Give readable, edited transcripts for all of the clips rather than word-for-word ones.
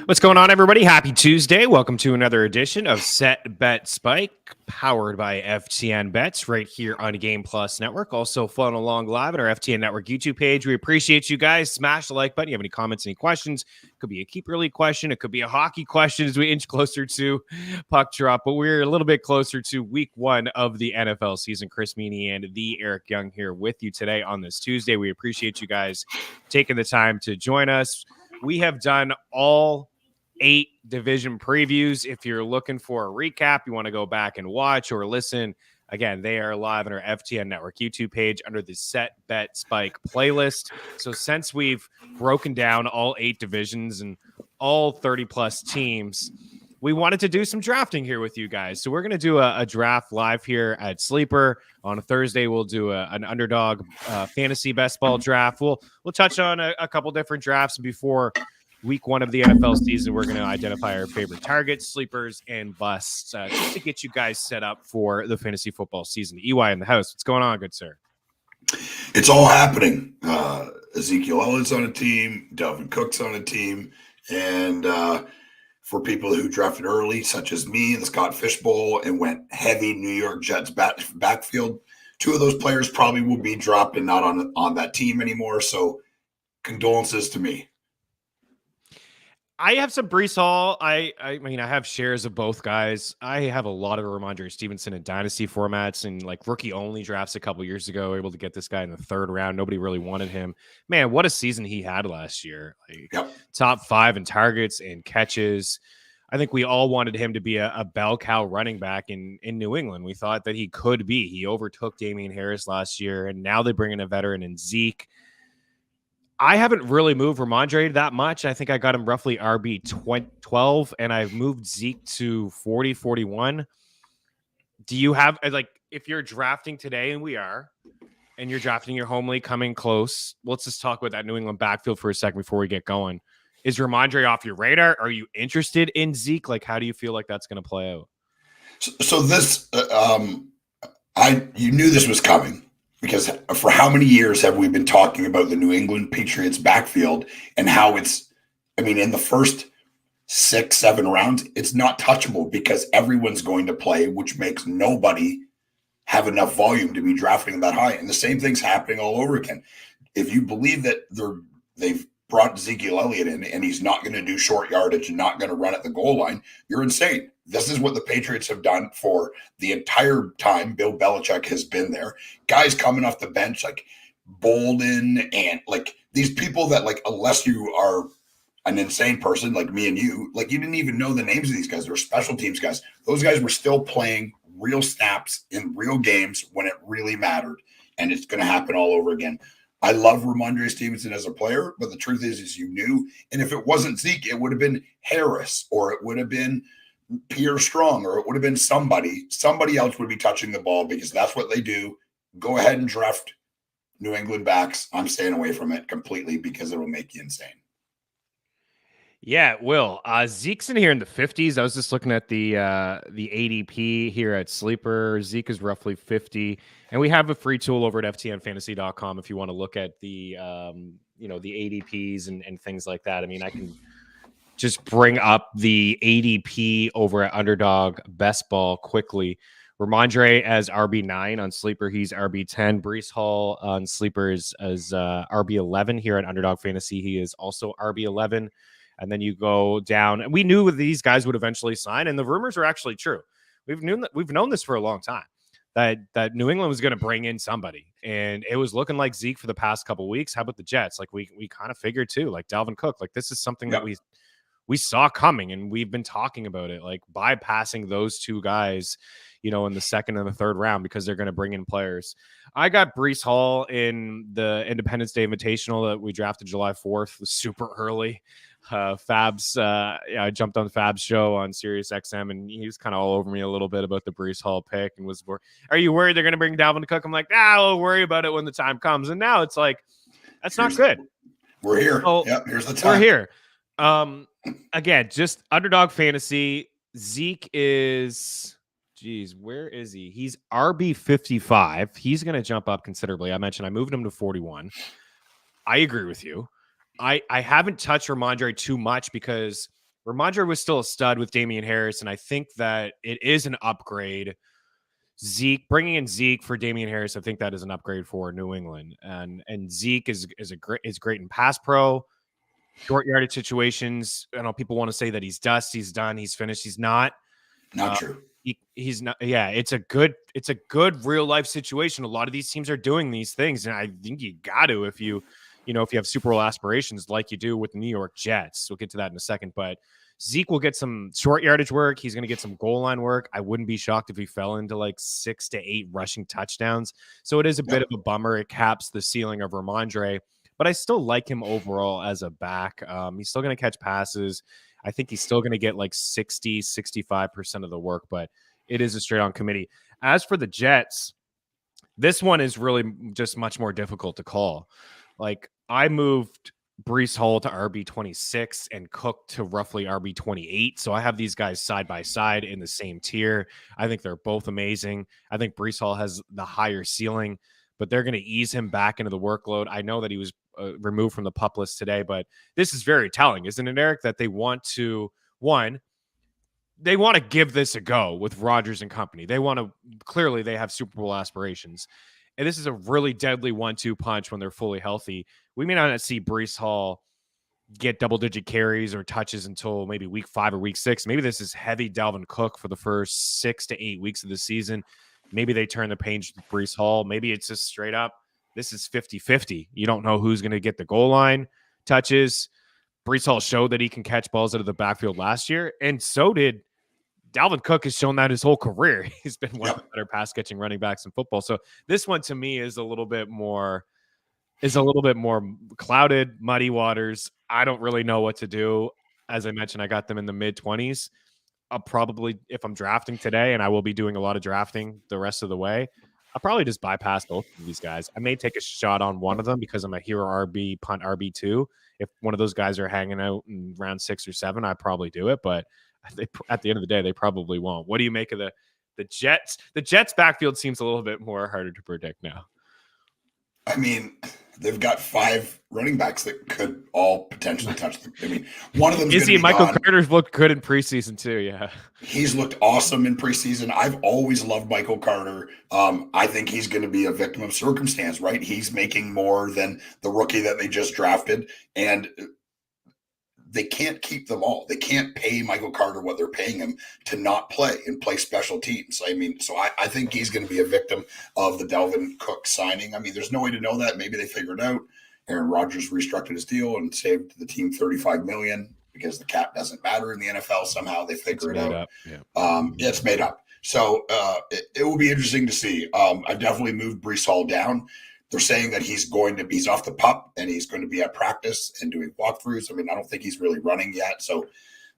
What's going on, everybody? Happy Tuesday. Welcome to another edition of Set Bet Spike, powered by FTN Bets, right here on Game Plus Network. Also following along live at our FTN Network YouTube page. We appreciate you guys. Smash the like button. You have any comments, any questions? It could be a keeper league question. It could be a hockey question as we inch closer to puck drop. But we're a little bit closer to week one of the NFL season. Chris Meaney and the Eric Young here with you today on this Tuesday. We appreciate you guys taking the time to join us. We have done all 8 division previews. If you're looking for a recap, you want to go back and watch or listen, again, they are live on our FTN Network YouTube page under the Set Bet Spike playlist. So since we've broken down all 8 divisions and all 30 plus teams, we wanted to do some drafting here with you guys. So we're going to do a draft live here at Sleeper. On a Thursday, we'll do an underdog fantasy best ball draft. We'll touch on a couple different drafts before week one of the NFL season. We're going to identify our favorite targets, sleepers, and busts just to get you guys set up for the fantasy football season. EY in the house. What's going on, good sir? It's all happening. Ezekiel Elliott's on a team. Dalvin Cook's on a team. And for people who drafted early, such as me, the Scott Fishbowl, and went heavy New York Jets backfield, 2 of those players probably will be dropped and not on that team anymore. So condolences to me. I have some Breece Hall. I mean, I have shares of both guys. I have a lot of Ramondre Stevenson in dynasty formats and like rookie only drafts a couple years ago. Able to get this guy in the 3rd round. Nobody really wanted him. Man, what a season he had last year. Like, top 5 in targets and catches. I think we all wanted him to be a bell cow running back in New England. We thought that he could be. He overtook Damian Harris last year, and now they bring in a veteran in Zeke. I haven't really moved Ramondre that much. I think I got him roughly RB 12, and I've moved Zeke to 40, 41. Do you have, like, if you're drafting today, and we are, and you're drafting your home league coming close, let's just talk about that New England backfield for a second before we get going. Is Ramondre off your radar? Are you interested in Zeke? Like, how do you feel like that's going to play out? So this, you knew this was coming. Because for how many years have we been talking about the New England Patriots backfield and how it's, I mean, in the first 6, 7 rounds, it's not touchable because everyone's going to play, which makes nobody have enough volume to be drafting that high. And the same thing's happening all over again. If you believe that they've brought Ezekiel Elliott in and he's not going to do short yardage and not going to run at the goal line, you're insane. This is what the Patriots have done for the entire time Bill Belichick has been there. Guys coming off the bench like Bolden and like these people that, like, unless you are an insane person like me and you, like, you didn't even know the names of these guys. They're special teams guys. Those guys were still playing real snaps in real games when it really mattered. And it's going to happen all over again. I love Ramondre Stevenson as a player, but the truth is you knew. And if it wasn't Zeke, it would have been Harris, or it would have been Pierre Strong, or it would have been somebody else would be touching the ball because that's what they do. Go ahead and draft New England backs. I'm staying away from it completely because it will make you insane. Yeah, it will. Zeke's in here in the 50s. I was just looking at the ADP here at Sleeper. Zeke is roughly 50, and we have a free tool over at ftnfantasy.com if you want to look at the the ADPs and things like that. I mean, I can just bring up the ADP over at Underdog Best Ball quickly. Ramondre as RB9 on Sleeper, he's RB10. Breece Hall on Sleeper is as RB11 here at Underdog Fantasy. He is also RB11. And then you go down, and we knew these guys would eventually sign, and the rumors are actually true. We've known this for a long time that New England was going to bring in somebody, and it was looking like Zeke for the past couple of weeks. How about the Jets? Like we kind of figured too, like Dalvin Cook. Like this is something that we saw coming, and we've been talking about it, like bypassing those 2 guys, in the 2nd and the 3rd round because they're going to bring in players. I got Breece Hall in the Independence Day Invitational that we drafted July 4th, super early. Fabs, I jumped on Fab's show on Sirius XM, and he was kind of all over me a little bit about the Breece Hall pick and was, are you worried they're going to bring Dalvin Cook? I'm like, we'll worry about it when the time comes. And now it's like, that's not good. We're here. So, here's the time. We're here. Again, just Underdog Fantasy. Zeke is, where is he? He's RB 55. He's going to jump up considerably. I mentioned I moved him to 41. I agree with you. I haven't touched Ramondre too much because Ramondre was still a stud with Damian Harris, and I think that it is an upgrade. Zeke, bringing in Zeke for Damian Harris, I think that is an upgrade for New England. And Zeke is great in pass pro, short yardage situations. I know people want to say that he's dust, he's done, he's finished. He's not. Not true. He's not. Yeah, it's a good real life situation. A lot of these teams are doing these things, and I think you got to if you have Super Bowl aspirations like you do with the New York Jets. We'll get to that in a second, but Zeke will get some short yardage work. He's going to get some goal line work. I wouldn't be shocked if he fell into like 6 to 8 rushing touchdowns. So it is a bit of a bummer. It caps the ceiling of Ramondre, but I still like him overall as a back. He's still going to catch passes. I think he's still going to get like 60, 65% of the work, but it is a straight on committee. As for the Jets, this one is really just much more difficult to call. Like, I moved Breece Hall to RB26 and Cook to roughly RB28. So I have these guys side by side in the same tier. I think they're both amazing. I think Breece Hall has the higher ceiling, but they're going to ease him back into the workload. I know that he was removed from the PUP list today, but this is very telling, isn't it, Eric, that they want to, they want to give this a go with Rodgers and company. They want to, clearly they have Super Bowl aspirations. And this is a really deadly 1-2 punch when they're fully healthy. We may not see Breece Hall get double-digit carries or touches until maybe week 5 or week 6. Maybe this is heavy Dalvin Cook for the first 6 to 8 weeks of the season. Maybe they turn the page with Breece Hall. Maybe it's just straight up, this is 50-50. You don't know who's going to get the goal line touches. Breece Hall showed that he can catch balls out of the backfield last year, and so did Dalvin Cook. Has shown that his whole career. He's been one of the better pass-catching running backs in football. So this one, to me, is a little bit more clouded, muddy waters. I don't really know what to do. As I mentioned, I got them in the mid-20s. I'll probably, if I'm drafting today, and I will be doing a lot of drafting the rest of the way, I'll probably just bypass both of these guys. I may take a shot on one of them because I'm a hero RB, punt RB2. If one of those guys are hanging out in round 6 or 7, I'd probably do it. But at the end of the day, they probably won't. What do you make of the Jets? The Jets backfield seems a little bit more harder to predict now. I mean, they've got 5 running backs that could all potentially touch them. I mean, one of them is Michael Carter's looked good in preseason too. Yeah, he's looked awesome in preseason. I've always loved Michael Carter. I think he's going to be a victim of circumstance, right? He's making more than the rookie that they just drafted, and they can't keep them all. They can't pay Michael Carter what they're paying him to not play and play special teams. I mean, so I think he's going to be a victim of the Dalvin Cook signing. I mean, there's no way to know that. Maybe they figured out. Aaron Rodgers restructured his deal and saved the team $35 million because the cap doesn't matter in the NFL. Somehow they figure it out. It's made up. So it will be interesting to see. I definitely moved Breece Hall down. They're saying that he's off the PUP and he's going to be at practice and doing walkthroughs. I mean, I don't think he's really running yet. So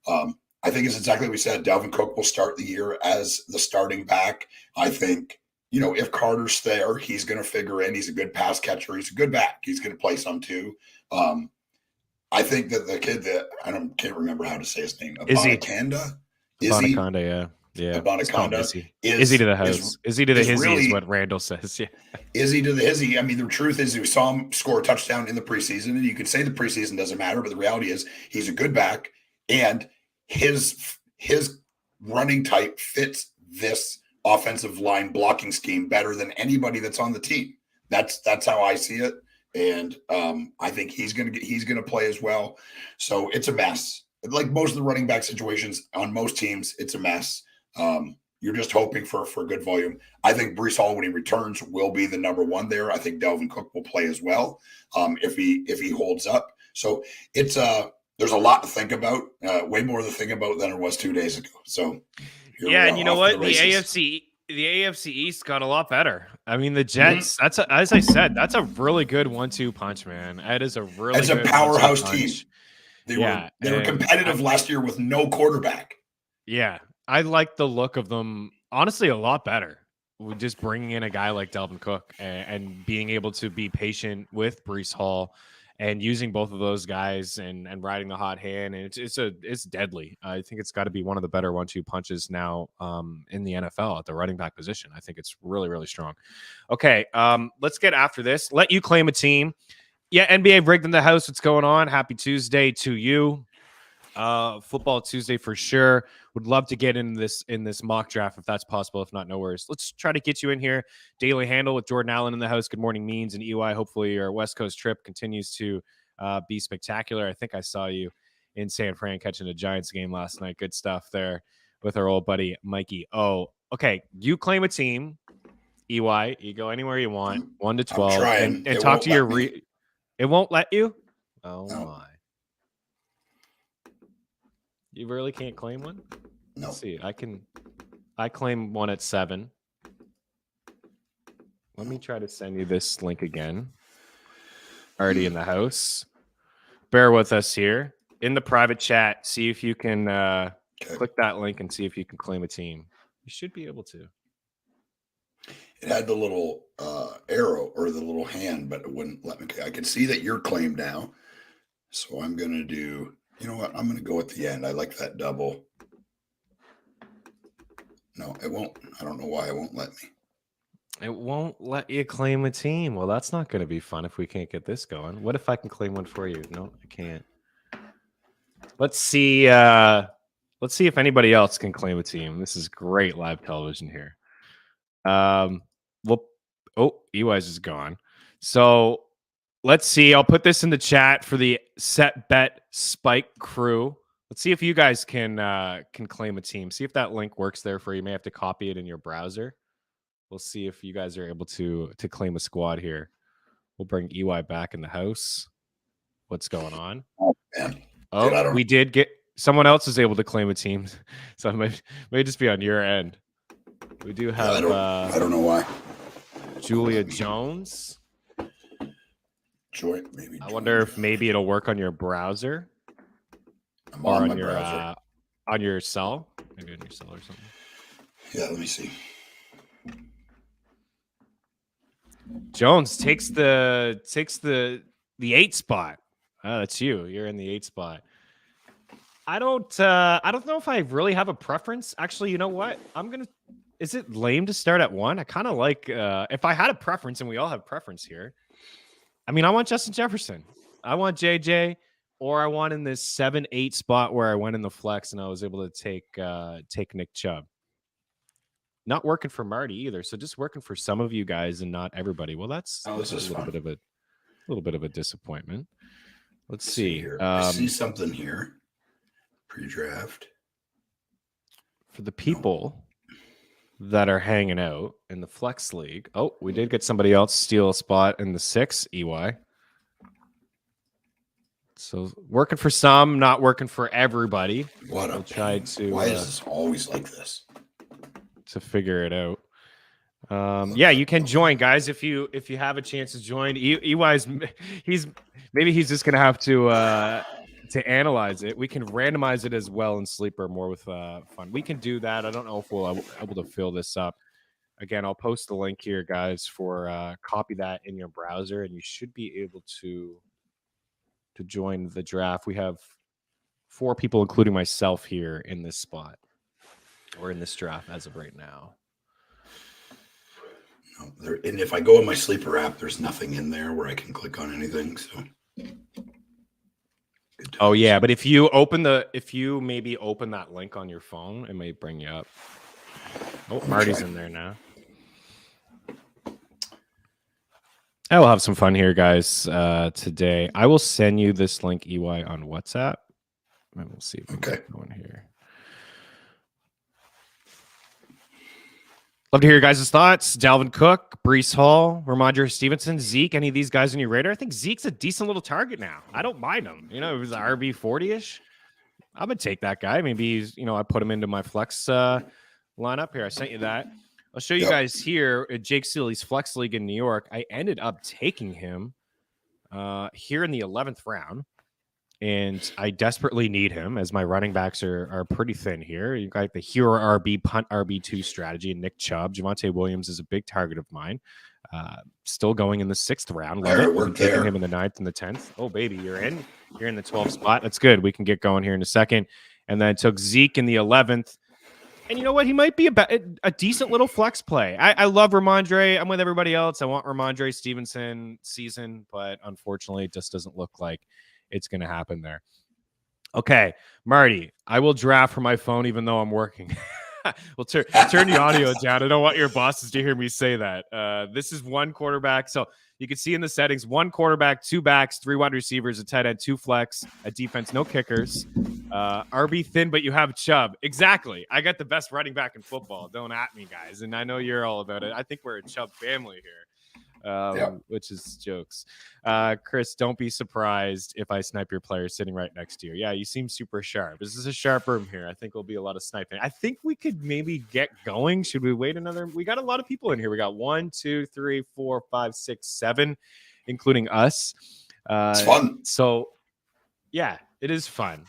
I think it's exactly what we said. Dalvin Cook will start the year as the starting back. I think, if Carter's there, he's going to figure in. He's a good pass catcher. He's a good back. He's going to play some too. I think that the kid that can't remember how to say his name. Abanikanda? Abanikanda, yeah. Yeah, Abanikanda Izzy to the house. Izzy to the hizzy really, is what Randall says. Yeah, Izzy to the hizzy. I mean, the truth is, we saw him score a touchdown in the preseason, and you could say the preseason doesn't matter, but the reality is, he's a good back, and his running type fits this offensive line blocking scheme better than anybody that's on the team. That's how I see it, and I think he's gonna play as well. So it's a mess. Like most of the running back situations on most teams, it's a mess. You're just hoping for good volume. I think Breece Hall, when he returns, will be the number one there. I think Dalvin Cook will play as well if he holds up. So it's there's a lot to think about, way more to think about than it was 2 days ago. So and you know what, the AFC East got a lot better. I mean, the Jets. As I said, that's a really good 1-2 punch, man. That is a really it's good a powerhouse team. They were competitive last year with no quarterback. Yeah, I like the look of them, honestly, a lot better. Just bringing in a guy like Dalvin Cook and being able to be patient with Breece Hall and using both of those guys and riding the hot hand. And it's deadly. I think it's got to be one of the better 1-2 punches now in the NFL at the running back position. I think it's really, really strong. Okay, let's get after this. Let you claim a team. Yeah, NBA rigged in the house. What's going on? Happy Tuesday to you. Football Tuesday for sure. Would love to get in this mock draft if that's possible. If not, no worries. Let's try to get you in here. Daily Handle with Jordan Allen in the house. Good morning, Means and EY. Hopefully your West Coast trip continues to be spectacular. I think I saw you in San Fran catching a Giants game last night. Good stuff there with our old buddy Mikey. Oh, okay. You claim a team. EY, you go anywhere you want. 1 to 12, and talk to your. It won't let you. Oh no. My. You really can't claim one? No. Let's see. I claim one at 7. Let me try to send you this link again. Already in the house. Bear with us here. In the private chat, see if you can click that link and see if you can claim a team. You should be able to. It had the little arrow or the little hand, but it wouldn't let me. I can see that you're claimed now. So I'm going to do... You know what? I'm going to go at the end. I like that double. No, it won't. I don't know why it won't let me. It won't let you claim a team. Well, that's not going to be fun if we can't get this going. What if I can claim one for you? No, I can't. Let's see. Let's see if anybody else can claim a team. This is great live television here. Well, oh, EY's is gone. So let's see. I'll put this in the chat for the Set Bet Spike crew. Let's see if you guys can claim a team. See if that link works there for you. You may have to copy it in your browser. We'll see if you guys are able to claim a squad here. We'll bring EY back in the house. What's going on? Oh, man. Oh, we did get someone else is able to claim a team. So it may just be on your end. We do have I don't know why. Julia Jones. Maybe. I wonder if maybe it'll work on your browser. I'm on my browser. On your cell. Maybe on your cell or something. Yeah, let me see. Jones takes the 8 spot. That's you. You're in the 8 spot. I don't know if I really have a preference. Actually, you know what? Is it lame to start at 1? I kind of like if I had a preference, and we all have preference here. I mean, I want Justin Jefferson. I want JJ, or I want in this 7-8 spot where I went in the flex and I was able to take Nick Chubb. Not working for Marty either, so just working for some of you guys and not everybody. Well, that's a little bit of a disappointment. Let's see here. I see something here. Pre-draft. For the people that are hanging out in the flex league. Oh, we did get somebody else steal a spot in the 6, EY. So working for some, not working for everybody. What a try to. Why is this always like this? To figure it out. Yeah, you can join, guys, if you have a chance to join. EY's he's just gonna have to analyze it. We can randomize it as well in Sleeper more with fun. We can do that. I don't know if we'll be able to fill this up. Again, I'll post the link here, guys, for copy that in your browser, and you should be able to join the draft. We have 4 people, including myself, here in this spot or in this draft as of right now. No, and if I go in my Sleeper app, there's nothing in there where I can click on anything. So. Oh yeah, but if you maybe open that link on your phone, it may bring you up. Oh, Marty's in there now. I will have some fun here, guys. Today, I will send you this link, EY, on WhatsApp, and we'll see if we can get going here. Love to hear your guys' thoughts. Dalvin Cook, Breece Hall, Ramondre Stevenson, Zeke. Any of these guys on your radar? I think Zeke's a decent little target now. I don't mind him. You know, it was RB 40-ish. I would take that guy. Maybe he's, I put him into my flex lineup here. I sent you that. I'll show you guys here at Jake Seeley's Flex League in New York. I ended up taking him here in the 11th round. And I desperately need him as my running backs are pretty thin here. You got the hero RB, punt RB2 strategy, and Nick Chubb. Javonte Williams is a big target of mine. Still going in the 6th round. Love it. I'm taking him in the 9th and the 10th. Oh, baby, you're in. You're in the 12th spot. That's good. We can get going here in a second. And then I took Zeke in the 11th. And you know what? He might be a decent little flex play. I love Ramondre. I'm with everybody else. I want Ramondre Stevenson season, but unfortunately, it just doesn't look like it's going to happen there. Okay, Marty, I will draft from my phone even though I'm working. Well, turn the audio down. I don't want your bosses to hear me say that. This is one quarterback. So you can see in the settings, one quarterback, two backs, three wide receivers, a tight end, two flex, a defense, no kickers. RB thin, but you have Chubb. Exactly. I got the best running back in football. Don't at me, guys. And I know you're all about it. I think we're a Chubb family here. Which is jokes. Chris, don't be surprised if I snipe your player sitting right next to you. Yeah, you seem super sharp. This is a sharp room here. I think there'll be a lot of sniping. I think we could maybe get going. Should we wait another? We got a lot of people in here. We got 1, 2, 3, 4, 5, 6, 7, including us. It's fun. So, yeah, it is fun.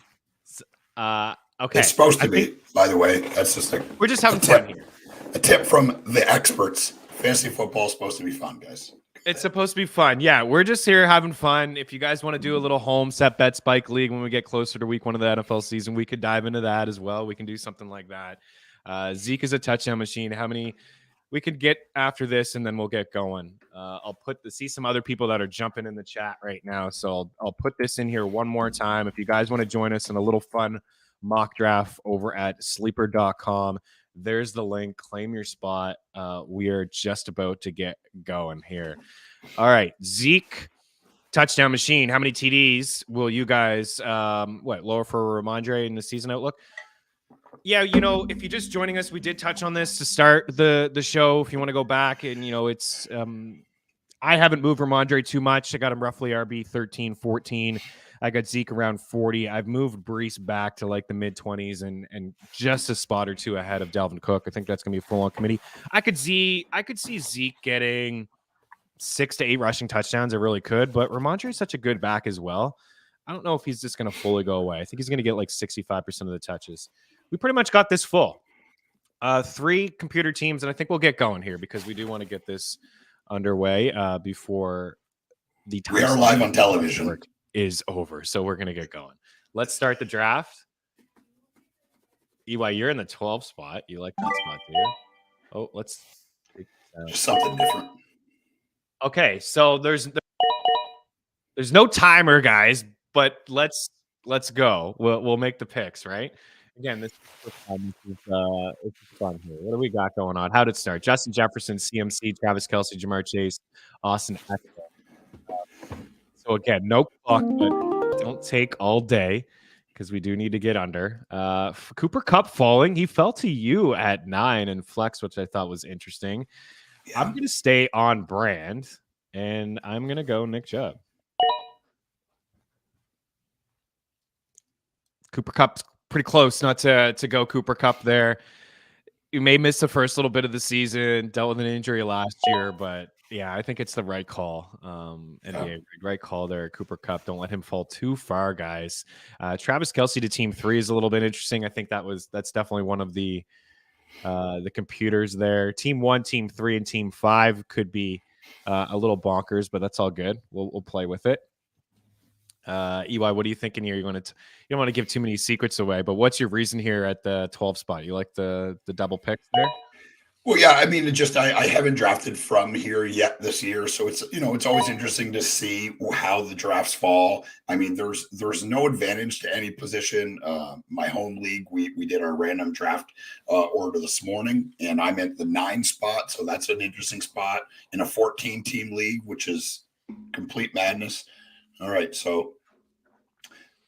Okay, it's supposed to be. By the way, that's just we're just having fun here. A tip from the experts. Fantasy football is supposed to be fun, guys. It's supposed to be fun. Yeah, we're just here having fun. If you guys want to do a little home set bet spike league when we get closer to week 1 of the NFL season, we could dive into that as well. We can do something like that. Zeke is a touchdown machine. How many we could get after this, and then we'll get going. I'll see some other people that are jumping in the chat right now. So I'll put this in here one more time. If you guys want to join us in a little fun mock draft over at sleeper.com, there's the link. Claim your spot. We are just about to get going here. All right, Zeke, touchdown machine. How many TDs will you guys lower for Ramondre in the season outlook? Yeah, if you're just joining us, we did touch on this to start the show. If you want to go back and it's I haven't moved Ramondre too much. I got him roughly RB 13, 14. I got Zeke around 40. I've moved Breece back to like the mid-20s and just a spot or two ahead of Dalvin Cook. I think that's going to be a full-on committee. I could see Zeke getting 6 to 8 rushing touchdowns. I really could, but Ramondre is such a good back as well. I don't know if he's just going to fully go away. I think he's going to get like 65% of the touches. We pretty much got this full. 3 computer teams, and I think we'll get going here because we do want to get this underway before the time. We are live on television. Is over, so we're gonna get going. Let's start the draft. EY, you're in the 12 spot. You like that spot, do you? Oh, let's just something different. Okay, so there's no timer, guys, but let's go. We'll make the picks, right? Again, this is fun here. What do we got going on? How did it start? Justin Jefferson, CMC, Travis Kelce, Jamar Chase, Austin Eckler. So again, no clock, but don't take all day because we do need to get under. Cooper Kupp falling. He fell to you at 9 and flex, which I thought was interesting. Yeah. I'm going to stay on brand, and I'm going to go Nick Chubb. Cooper Kupp's pretty close not to go Cooper Kupp there. You may miss the first little bit of the season, dealt with an injury last year, but yeah, I think it's the right call. Right call there, Cooper Kupp. Don't let him fall too far, guys. Travis Kelce to team 3 is a little bit interesting. I think that's definitely one of the computers there. Team 1, team 3, and team 5 could be a little bonkers, but that's all good. We'll play with it. EY, what are you thinking here? You don't want to give too many secrets away, but what's your reason here at the 12 spot? You like the double picks there? Well, yeah, I mean, I haven't drafted from here yet this year, so it's always interesting to see how the drafts fall. I mean, there's no advantage to any position. My home league, we did our random draft order this morning, and I'm at the 9 spot, so that's an interesting spot in a 14-team league, which is complete madness. All right, so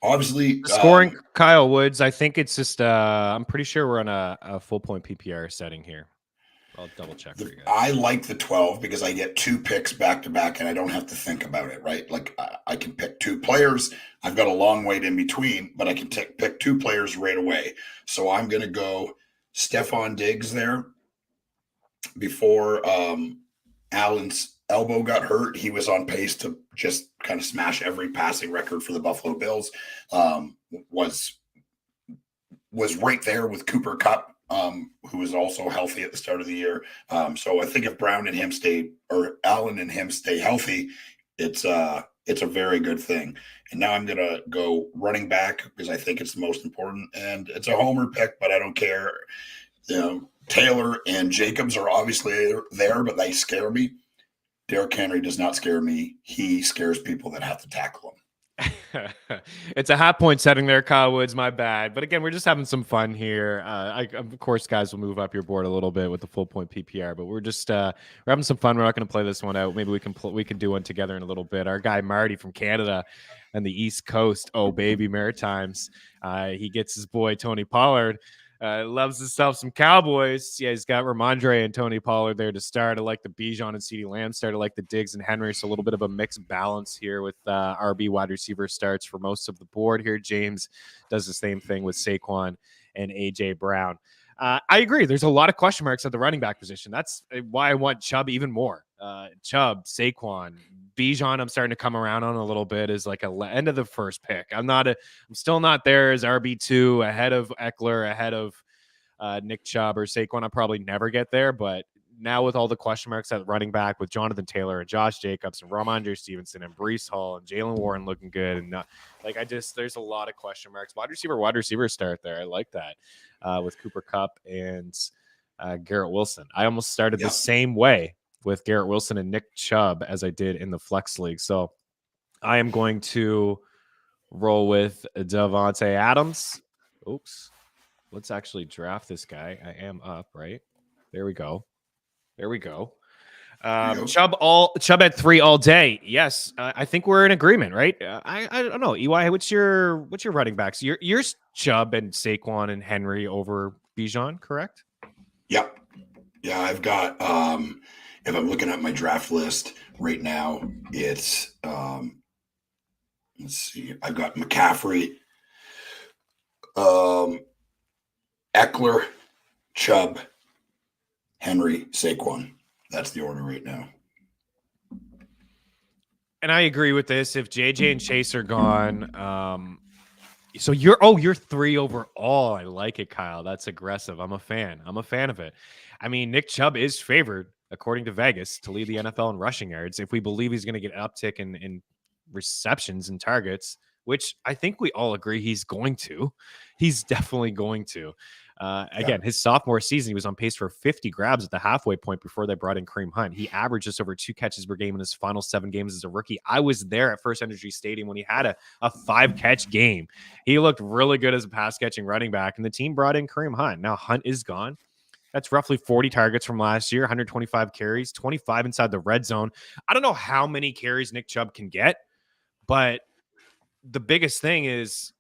obviously scoring Kyle Woods. I think it's just I'm pretty sure we're on a full point PPR setting here. I'll double check for you guys. I like the 12 because I get 2 picks back to back and I don't have to think about it, right? Like I can pick 2 players. I've got a long wait in between, but I can pick 2 players right away. So I'm going to go Stephon Diggs there. Before Allen's elbow got hurt, he was on pace to just kind of smash every passing record for the Buffalo Bills. Was right there with Cooper Kupp, who was also healthy at the start of the year. So I think if Allen and him stay healthy, it's a very good thing. And now I'm going to go running back because I think it's the most important. And it's a homer pick, but I don't care. Taylor and Jacobs are obviously there, but they scare me. Derrick Henry does not scare me. He scares people that have to tackle him. It's a half point setting there, Kyle Woods. My bad. But again, we're just having some fun here. Of course, guys will move up your board a little bit with the full point PPR, but we're just we're having some fun. We're not going to play this one out. Maybe we can do one together in a little bit. Our guy Marty from Canada and the East Coast. Oh baby, Maritimes. He gets his boy Tony Pollard. Loves himself some Cowboys. Yeah, he's got Ramondre and Tony Pollard there to start. I like the Bijan and CeeDee Lamb start. I like the Diggs and Henry. So a little bit of a mixed balance here with RB wide receiver starts for most of the board here. James does the same thing with Saquon and AJ Brown. I agree. There's a lot of question marks at the running back position. That's why I want Chubb even more. Chubb, Saquon, Bijan, I'm starting to come around on a little bit as like end of the first pick. I'm still not there as RB2 ahead of Eckler, ahead of Nick Chubb or Saquon. I'll probably never get there, but now with all the question marks at running back with Jonathan Taylor and Josh Jacobs and Ramondre Stevenson and Breece Hall and Jalen Warren looking good. And there's a lot of question marks. Wide receiver start there. I like that with Cooper Kupp and Garrett Wilson. I almost started the same way with Garrett Wilson and Nick Chubb as I did in the Flex League. So I am going to roll with Davante Adams. Oops. Let's actually draft this guy. I am up, right? There we go. Chubb at 3 all day. Yes, I think we're in agreement, right? I don't know. EY, what's your running backs? Your Chubb and Saquon and Henry over Bijan, correct? Yep. Yeah, I've got if I'm looking at my draft list right now, it's let's see. I've got McCaffrey, Eckler, Chubb, Henry, Saquon. That's the order right now. And I agree with this. If JJ and Chase are gone, so you're 3 overall. I like it, Kyle. That's aggressive. I'm a fan of it. I mean, Nick Chubb is favored, according to Vegas, to lead the NFL in rushing yards. If we believe he's going to get an uptick in receptions and targets, which I think we all agree he's going to. He's definitely going to. Again, his sophomore season, he was on pace for 50 grabs at the halfway point before they brought in Kareem Hunt. He averaged just over 2 catches per game in his final 7 games as a rookie. I was there at First Energy Stadium when he had a 5-catch game. He looked really good as a pass-catching running back, and the team brought in Kareem Hunt. Now Hunt is gone. That's roughly 40 targets from last year, 125 carries, 25 inside the red zone. I don't know how many carries Nick Chubb can get, but the biggest thing is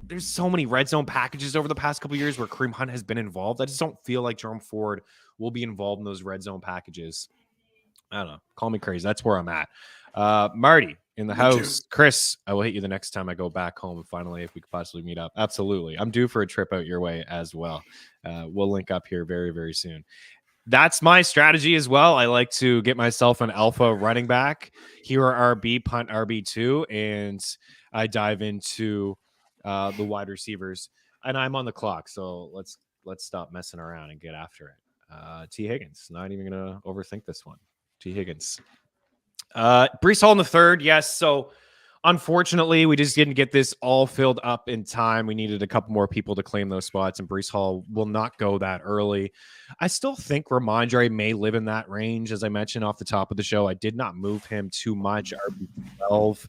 there's so many red zone packages over the past couple of years where Kareem Hunt has been involved. I just don't feel like Jerome Ford will be involved in those red zone packages. I don't know. Call me crazy. That's where I'm at. Marty in the house. Chris, I will hit you the next time I go back home. And finally, if we could possibly meet up. Absolutely. I'm due for a trip out your way as well. We'll link up here very, very soon. That's my strategy as well. I like to get myself an alpha running back, hero RB, punt RB2, and I dive into the wide receivers. And I'm on the clock, so let's stop messing around and get after it. T. Higgins, not even going to overthink this one. T. Higgins. Breece Hall in the third, yes. So unfortunately, we just didn't get this all filled up in time. We needed a couple more people to claim those spots, and Breece Hall will not go that early. I still think Ramondre may live in that range, as I mentioned off the top of the show. I did not move him too much, RB12.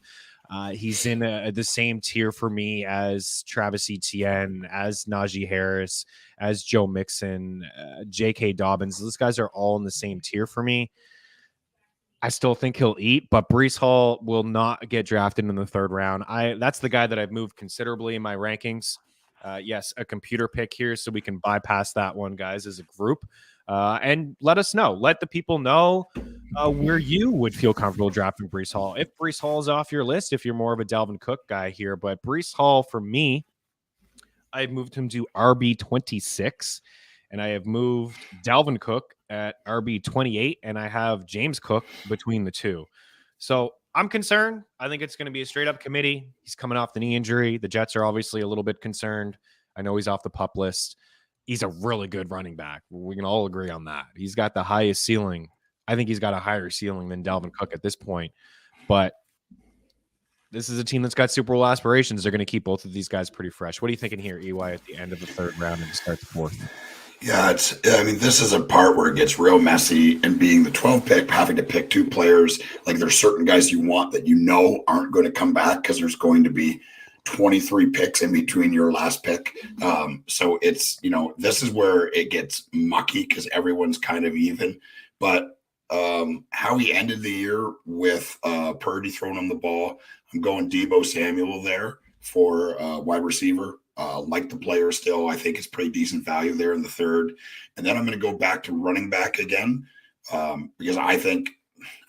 He's in the same tier for me as Travis Etienne, as Najee Harris, as Joe Mixon, J.K. Dobbins. Those guys are all in the same tier for me. I still think he'll eat, but Breece Hall will not get drafted in the third round. That's the guy that I've moved considerably in my rankings. Yes, a computer pick here, so we can bypass that one, guys, as a group. And let us know. Let the people know where you would feel comfortable drafting Breece Hall. If Breece Hall is off your list, if you're more of a Dalvin Cook guy here. But Breece Hall, for me, I've moved him to RB26. And I have moved Dalvin Cook at RB28, and I have James Cook between the two. So I'm concerned. I think it's going to be a straight-up committee. He's coming off the knee injury. The Jets are obviously a little bit concerned. I know he's off the PUP list. He's a really good running back. We can all agree on that. He's got the highest ceiling. I think he's got a higher ceiling than Dalvin Cook at this point. But this is a team that's got Super Bowl aspirations. They're going to keep both of these guys pretty fresh. What are you thinking here, EY, at the end of the third round and to start the fourth? Yeah, this is a part where it gets real messy, and being the 12 pick, having to pick two players, like there's certain guys you want that aren't going to come back because there's going to be 23 picks in between your last pick. So this is where it gets mucky because everyone's kind of even. But how he ended the year with Purdy throwing him the ball, I'm going Deebo Samuel there for wide receiver. Like the player still, I think it's pretty decent value there in the third. And then I'm going to go back to running back again because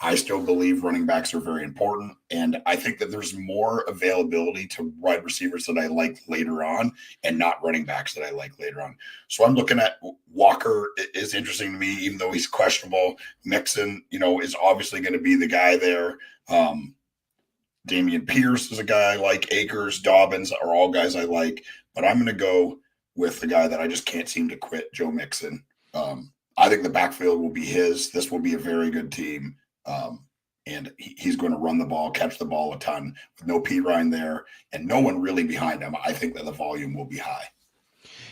I still believe running backs are very important. And I think that there's more availability to wide receivers that I like later on and not running backs that I like later on. So I'm looking at Walker is interesting to me, even though he's questionable. Mixon, is obviously going to be the guy there. Damian Pierce is a guy I like. Akers, Dobbins are all guys I like. But I'm going to go with the guy that I just can't seem to quit, Joe Mixon. I think the backfield will be his. This will be a very good team. And he's going to run the ball, catch the ball a ton with no P. Ryan there and no one really behind him. I think that the volume will be high.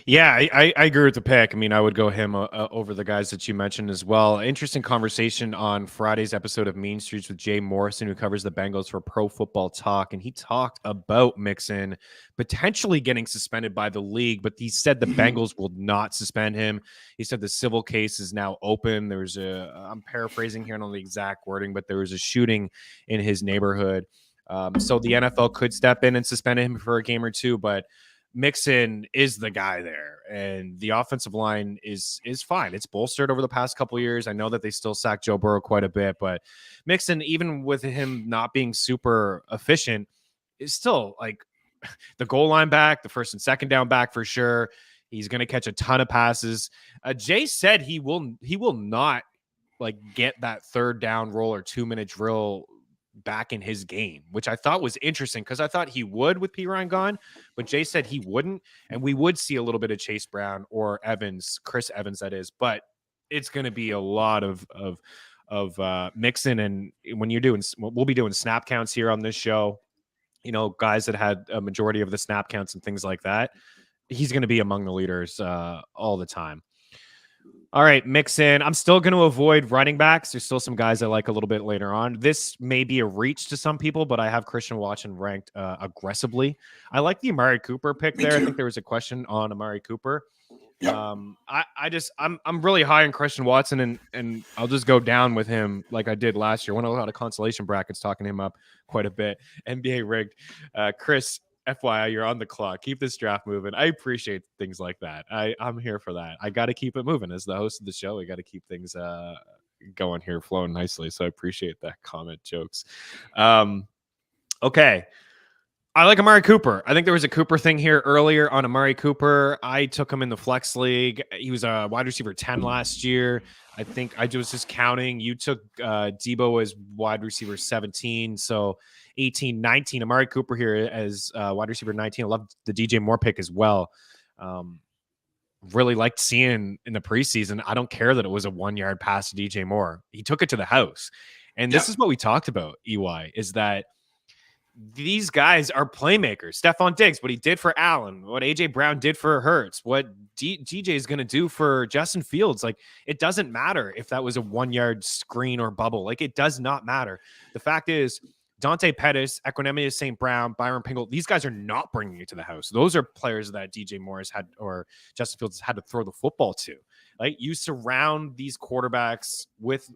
Yeah, I agree with the pick. I mean, I would go him over the guys that you mentioned as well. Interesting conversation on Friday's episode of Mean Streets with Jay Morrison, who covers the Bengals for Pro Football Talk. And he talked about Mixon potentially getting suspended by the league, but he said the Bengals will not suspend him. He said the civil case is now open. There's I'm paraphrasing here on the exact wording, but there was a shooting in his neighborhood. So the NFL could step in and suspend him for a game or two, but Mixon is the guy there, and the offensive line is fine. It's bolstered over the past couple of years. I know that they still sack Joe Burrow quite a bit, but Mixon, even with him not being super efficient, is still like the goal line back, the first and second down back for sure. He's going to catch a ton of passes. Jay said he will not like get that third down roll or 2-minute drill back in his game, which I thought was interesting because I thought he would with P. Ryan gone, but Jay said he wouldn't, and we would see a little bit of Chase Brown or Chris Evans, that is, but it's going to be a lot of Mixon. And when we'll be doing snap counts here on this show, guys that had a majority of the snap counts and things like that, he's going to be among the leaders all the time. All right, Mixon. I'm still going to avoid running backs. There's still some guys I like a little bit later on. This may be a reach to some people, but I have Christian Watson ranked aggressively. I like the Amari Cooper pick there. I think there was a question on Amari Cooper. Yep. I'm really high on Christian Watson, and I'll just go down with him like I did last year. Won a lot of consolation brackets, talking him up quite a bit. NBA rigged. Chris, FYI, you're on the clock. Keep this draft moving. I appreciate things like that. I'm here for that. I got to keep it moving. As the host of the show, we got to keep things going here, flowing nicely. So I appreciate that comment, jokes. Okay. I like Amari Cooper. I think there was a Cooper thing here earlier on Amari Cooper. I took him in the flex league. He was a wide receiver 10 last year. I think I was just counting. You took Deebo as wide receiver 17. So 18, 19. Amari Cooper here as wide receiver 19. I love the DJ Moore pick as well. Really liked seeing in the preseason. I don't care that it was a 1-yard pass to DJ Moore. He took it to the house. And this is what we talked about, EY, is that these guys are playmakers. Stephon Diggs, what he did for Allen, what AJ Brown did for Hurts, what DJ is going to do for Justin Fields. Like, it doesn't matter if that was a 1-yard screen or bubble. Like, it does not matter. The fact is, Dante Pettis, Equanimeous St. Brown, Byron Pringle, these guys are not bringing you to the house. Those are players that DJ Morris had, or Justin Fields had to throw the football to. Like, you surround these quarterbacks with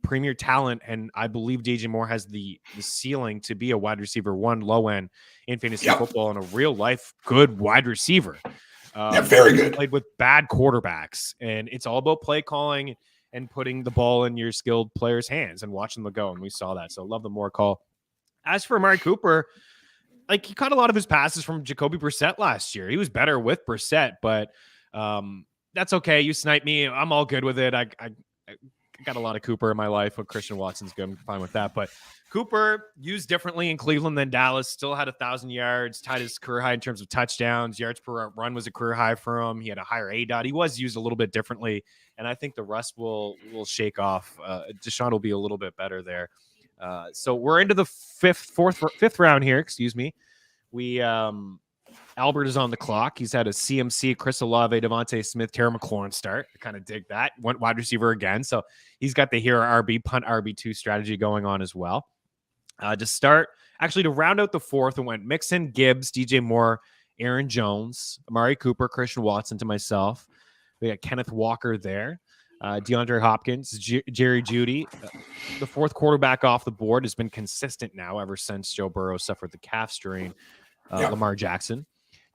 premier talent, and I believe DJ Moore has the ceiling to be a wide receiver 1 low end in fantasy football and a real life good wide receiver. Very good. Played with bad quarterbacks, and it's all about play calling and putting the ball in your skilled players' hands and watching them go. And we saw that. So love the Moore call. As for Amari Cooper, like, he caught a lot of his passes from Jacoby Brissett last year. He was better with Brissett, but that's okay. You snipe me. I'm all good with it. I got a lot of Cooper in my life, but Christian Watson's good. I'm fine with that. But Cooper used differently in Cleveland than Dallas. Still had 1,000 yards, tied his career high in terms of touchdowns. Yards per run was a career high for him. He had a higher ADOT. He was used a little bit differently, and I think the rest will shake off. Deshaun will be a little bit better there. So we're into the fifth round here. Excuse me. We Albert is on the clock. He's had a CMC, Chris Olave, Devontae Smith, Terry McLaurin start. I kind of dig that. Went wide receiver again. So he's got the hero RB, punt RB2 strategy going on as well. To round out the fourth, it went Mixon, Gibbs, DJ Moore, Aaron Jones, Amari Cooper, Christian Watson to myself. We got Kenneth Walker there. DeAndre Hopkins, Jerry Jeudy. The fourth quarterback off the board has been consistent now ever since Joe Burrow suffered the calf strain. Lamar Jackson,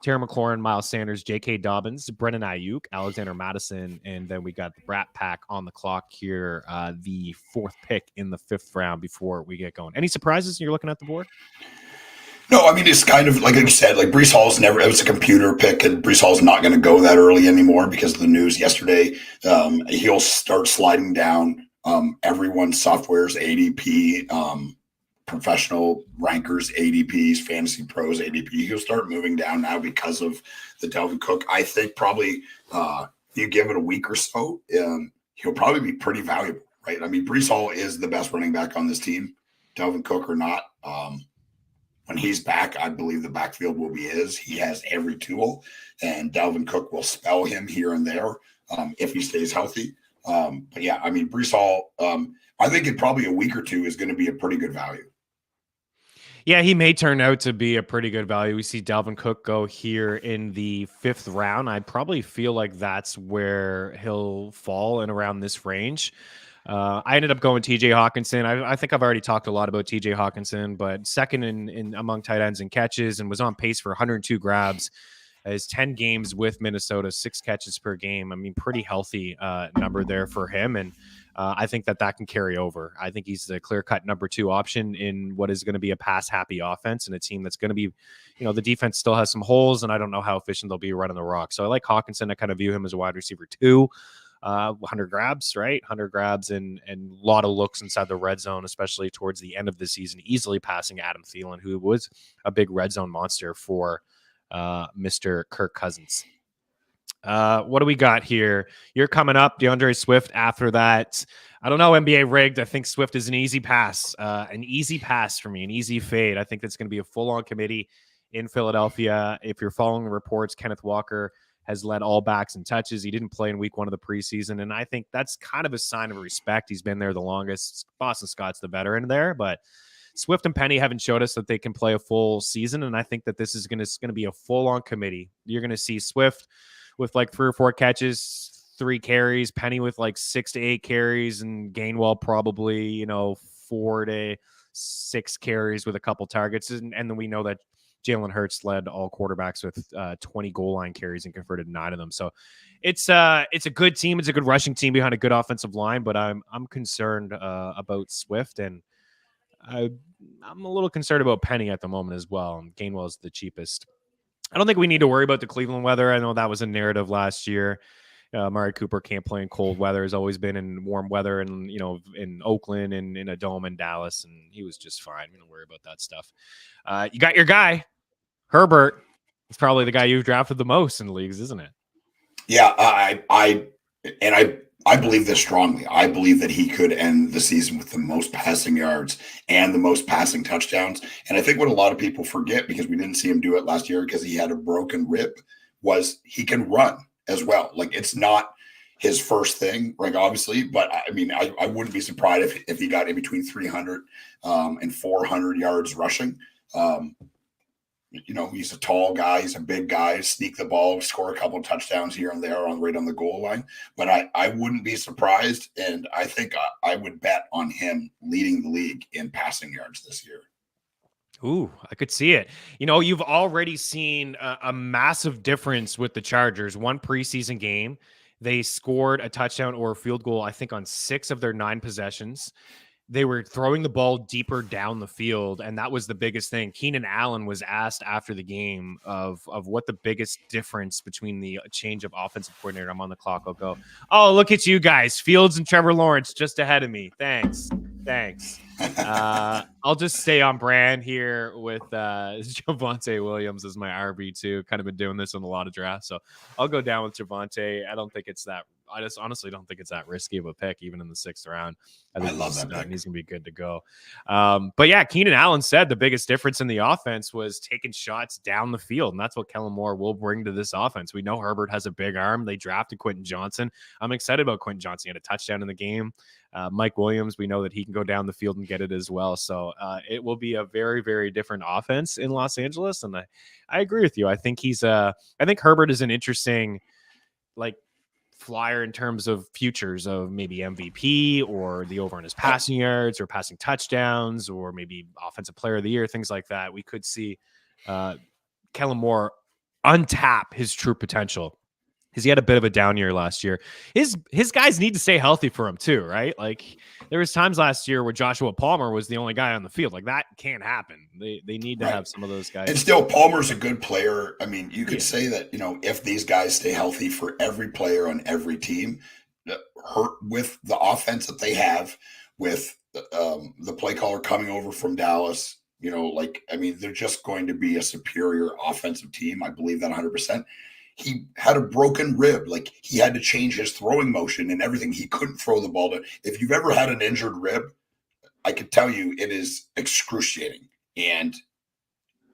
Terry McLaurin, Miles Sanders, J.K. Dobbins, Brennan Ayuk, Alexander Madison, and then we got the Brat Pack on the clock here, the fourth pick in the fifth round before we get going. Any surprises you're looking at the board? No, I mean, it's kind of like you said, like Breece Hall's never, it was a computer pick, and Breece Hall's not going to go that early anymore because of the news yesterday. He'll start sliding down everyone's software's ADP, professional rankers, ADPs, fantasy pros, ADP. He'll start moving down now because of the Dalvin Cook. I think probably if you give it a week or so, he'll probably be pretty valuable, right? I mean, Breece Hall is the best running back on this team, Dalvin Cook or not. When he's back, I believe the backfield will be his. He has every tool, and Dalvin Cook will spell him here and there if he stays healthy. But yeah, I mean, Breece Hall, I think in probably a week or two is going to be a pretty good value. Yeah, he may turn out to be a pretty good value. We see Dalvin Cook go here in the fifth round. I probably feel like that's where he'll fall in around this range. I ended up going TJ Hawkinson. I think I've already talked a lot about TJ Hawkinson, but second in among tight ends in catches and was on pace for 102 grabs. His 10 games with Minnesota, 6 catches per game. I mean, pretty healthy number there for him. And I think that can carry over. I think he's the clear-cut number 2 option in what is going to be a pass-happy offense and a team that's going to be, the defense still has some holes, and I don't know how efficient they'll be running the rock. So I like Hawkinson. I kind of view him as a wide receiver 2. 100 grabs, right? 100 grabs and a lot of looks inside the red zone, especially towards the end of the season, easily passing Adam Thielen, who was a big red zone monster for Mr. Kirk Cousins. What do we got here? You're coming up, DeAndre Swift after that. I don't know, NBA rigged. I think Swift is an easy pass for me, an easy fade. I think that's going to be a full-on committee in Philadelphia. If you're following the reports, Kenneth Walker has led all backs in touches. He didn't play in week 1 of the preseason, and I think that's kind of a sign of respect. He's been there the longest. Boston Scott's the veteran there, but Swift and Penny haven't showed us that they can play a full season, and I think that this is going to be a full-on committee. You're going to see Swift with like 3 or 4 catches, 3 carries, Penny with like 6 to 8 carries, and Gainwell probably, 4 to 6 carries with a couple targets. And then we know that Jalen Hurts led all quarterbacks with 20 goal line carries and converted 9 of them. So it's a good team. It's a good rushing team behind a good offensive line, but I'm concerned about Swift, and I'm a little concerned about Penny at the moment as well. And Gainwell is the cheapest. I don't think we need to worry about the Cleveland weather. I know that was a narrative last year. Amari Cooper can't play in cold weather. Has always been in warm weather, and in Oakland and in a dome in Dallas, and he was just fine. We don't worry about that stuff. You got your guy, Herbert. He's probably the guy you've drafted the most in leagues, isn't it? Yeah, I believe this strongly. I believe that he could end the season with the most passing yards and the most passing touchdowns. And I think what a lot of people forget, because we didn't see him do it last year because he had a broken rib, was he can run as well. Like, it's not his first thing, like, obviously, but I mean, I wouldn't be surprised if he got in between 300 and 400 yards rushing. He's a tall guy. He's a big guy. Sneak the ball, score a couple of touchdowns here and there right on the goal line. But I wouldn't be surprised, and I think I would bet on him leading the league in passing yards this year. Ooh, I could see it. You've already seen a massive difference with the Chargers. One preseason game, they scored a touchdown or a field goal, I think, on 6 of their 9 possessions. They were throwing the ball deeper down the field, and that was the biggest thing. Keenan Allen was asked after the game of what the biggest difference between the change of offensive coordinator. I'm on the clock. I'll go. Oh, look at you guys. Fields and Trevor Lawrence just ahead of me. Thanks. Thanks. I'll just stay on brand here with Javonte Williams as my RB2. Kind of been doing this in a lot of drafts, so I'll go down with Javonte. I just honestly don't think it's that risky of a pick, even in the 6th round. I think love that pick. He's going to be good to go. But yeah, Keenan Allen said the biggest difference in the offense was taking shots down the field, and that's what Kellen Moore will bring to this offense. We know Herbert has a big arm. They drafted Quentin Johnson. I'm excited about Quentin Johnson. He had a touchdown in the game. Mike Williams, we know that he can go down the field and get it as well. So it will be a very, very different offense in Los Angeles. And I agree with you. I think I think Herbert is an interesting, flyer in terms of futures of maybe MVP or the over on his passing yards or passing touchdowns or maybe offensive player of the year, things like that. We could see Kellen Moore untap his true potential, because he had a bit of a down year last year. His guys need to stay healthy for him too, right? Like there was times last year where Joshua Palmer was the only guy on the field. Like that can't happen. They need to have some of those guys. And still, Palmer's a good player. I mean, you could say that, if these guys stay healthy for every player on every team, with the offense that they have, with the play caller coming over from Dallas, they're just going to be a superior offensive team. I believe that 100%. He had a broken rib. Like he had to change his throwing motion and everything. He couldn't throw the ball. If you've ever had an injured rib, I could tell you it is excruciating. And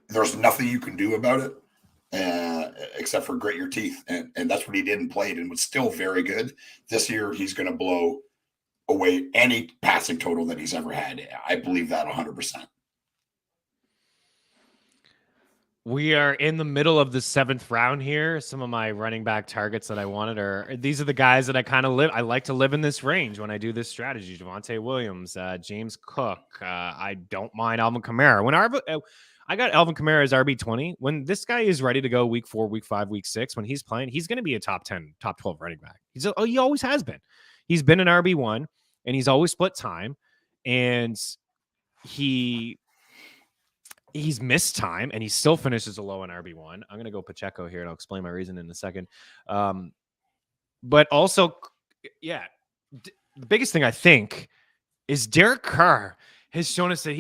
there's nothing you can do about it except for grit your teeth. And that's what he did and played and was still very good. This year, he's going to blow away any passing total that he's ever had. I believe that 100%. We are in the middle of the 7th round here. Some of my running back targets that I wanted these are the guys that I like to live in this range when I do this strategy. Javonte Williams, James Cook. I don't mind Alvin Kamara. I got Alvin Kamara as RB20. When this guy is ready to go week 4, week 5, week 6, when he's playing, he's going to be a top 10, top 12 running back. He always has been. He's been an RB1 and he's always split time, and he's missed time and he still finishes a low in RB1. I'm going to go Pacheco here and I'll explain my reason in a second. But also, the biggest thing I think is Derek Carr has shown us that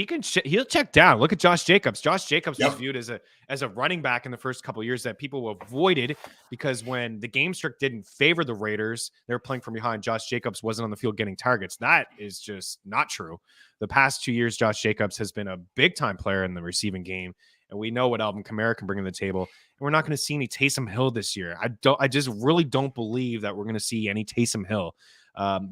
he'll check down. Look at Josh Jacobs. Josh Jacobs was viewed as a running back in the first couple of years that people avoided because when the game script didn't favor the Raiders, they were playing from behind. Josh Jacobs wasn't on the field getting targets. That is just not true. The past 2 years, Josh Jacobs has been a big-time player in the receiving game, and we know what Alvin Kamara can bring to the table. And we're not going to see any Taysom Hill this year. I just really don't believe that we're going to see any Taysom Hill.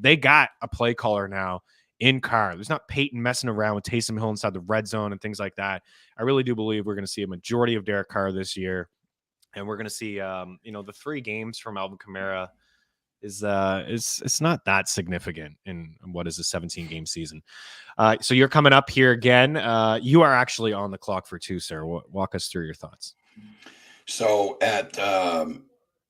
They got a play caller now in Carr. There's not Peyton messing around with Taysom Hill inside the red zone and things like that. I really do believe we're going to see a majority of Derek Carr this year, and we're going to see the 3 games from Alvin Kamara is it's not that significant in what is a 17-game season. So you're coming up here again. You are actually on the clock for 2, sir. Walk us through your thoughts. So at the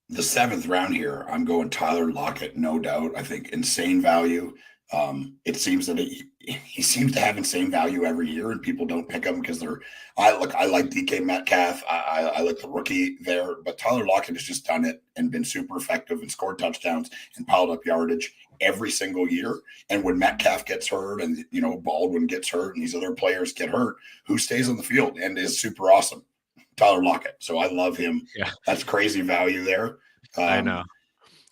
7th round here, I'm going Tyler Lockett, no doubt. I think insane value. It seems that he seems to have insane value every year, and people don't pick him because I like DK Metcalf. I like the rookie there, but Tyler Lockett has just done it and been super effective and scored touchdowns and piled up yardage every single year. And when Metcalf gets hurt and Baldwin gets hurt and these other players get hurt, who stays on the field and is super awesome? Tyler Lockett. So I love him. Yeah. That's crazy value there. I know.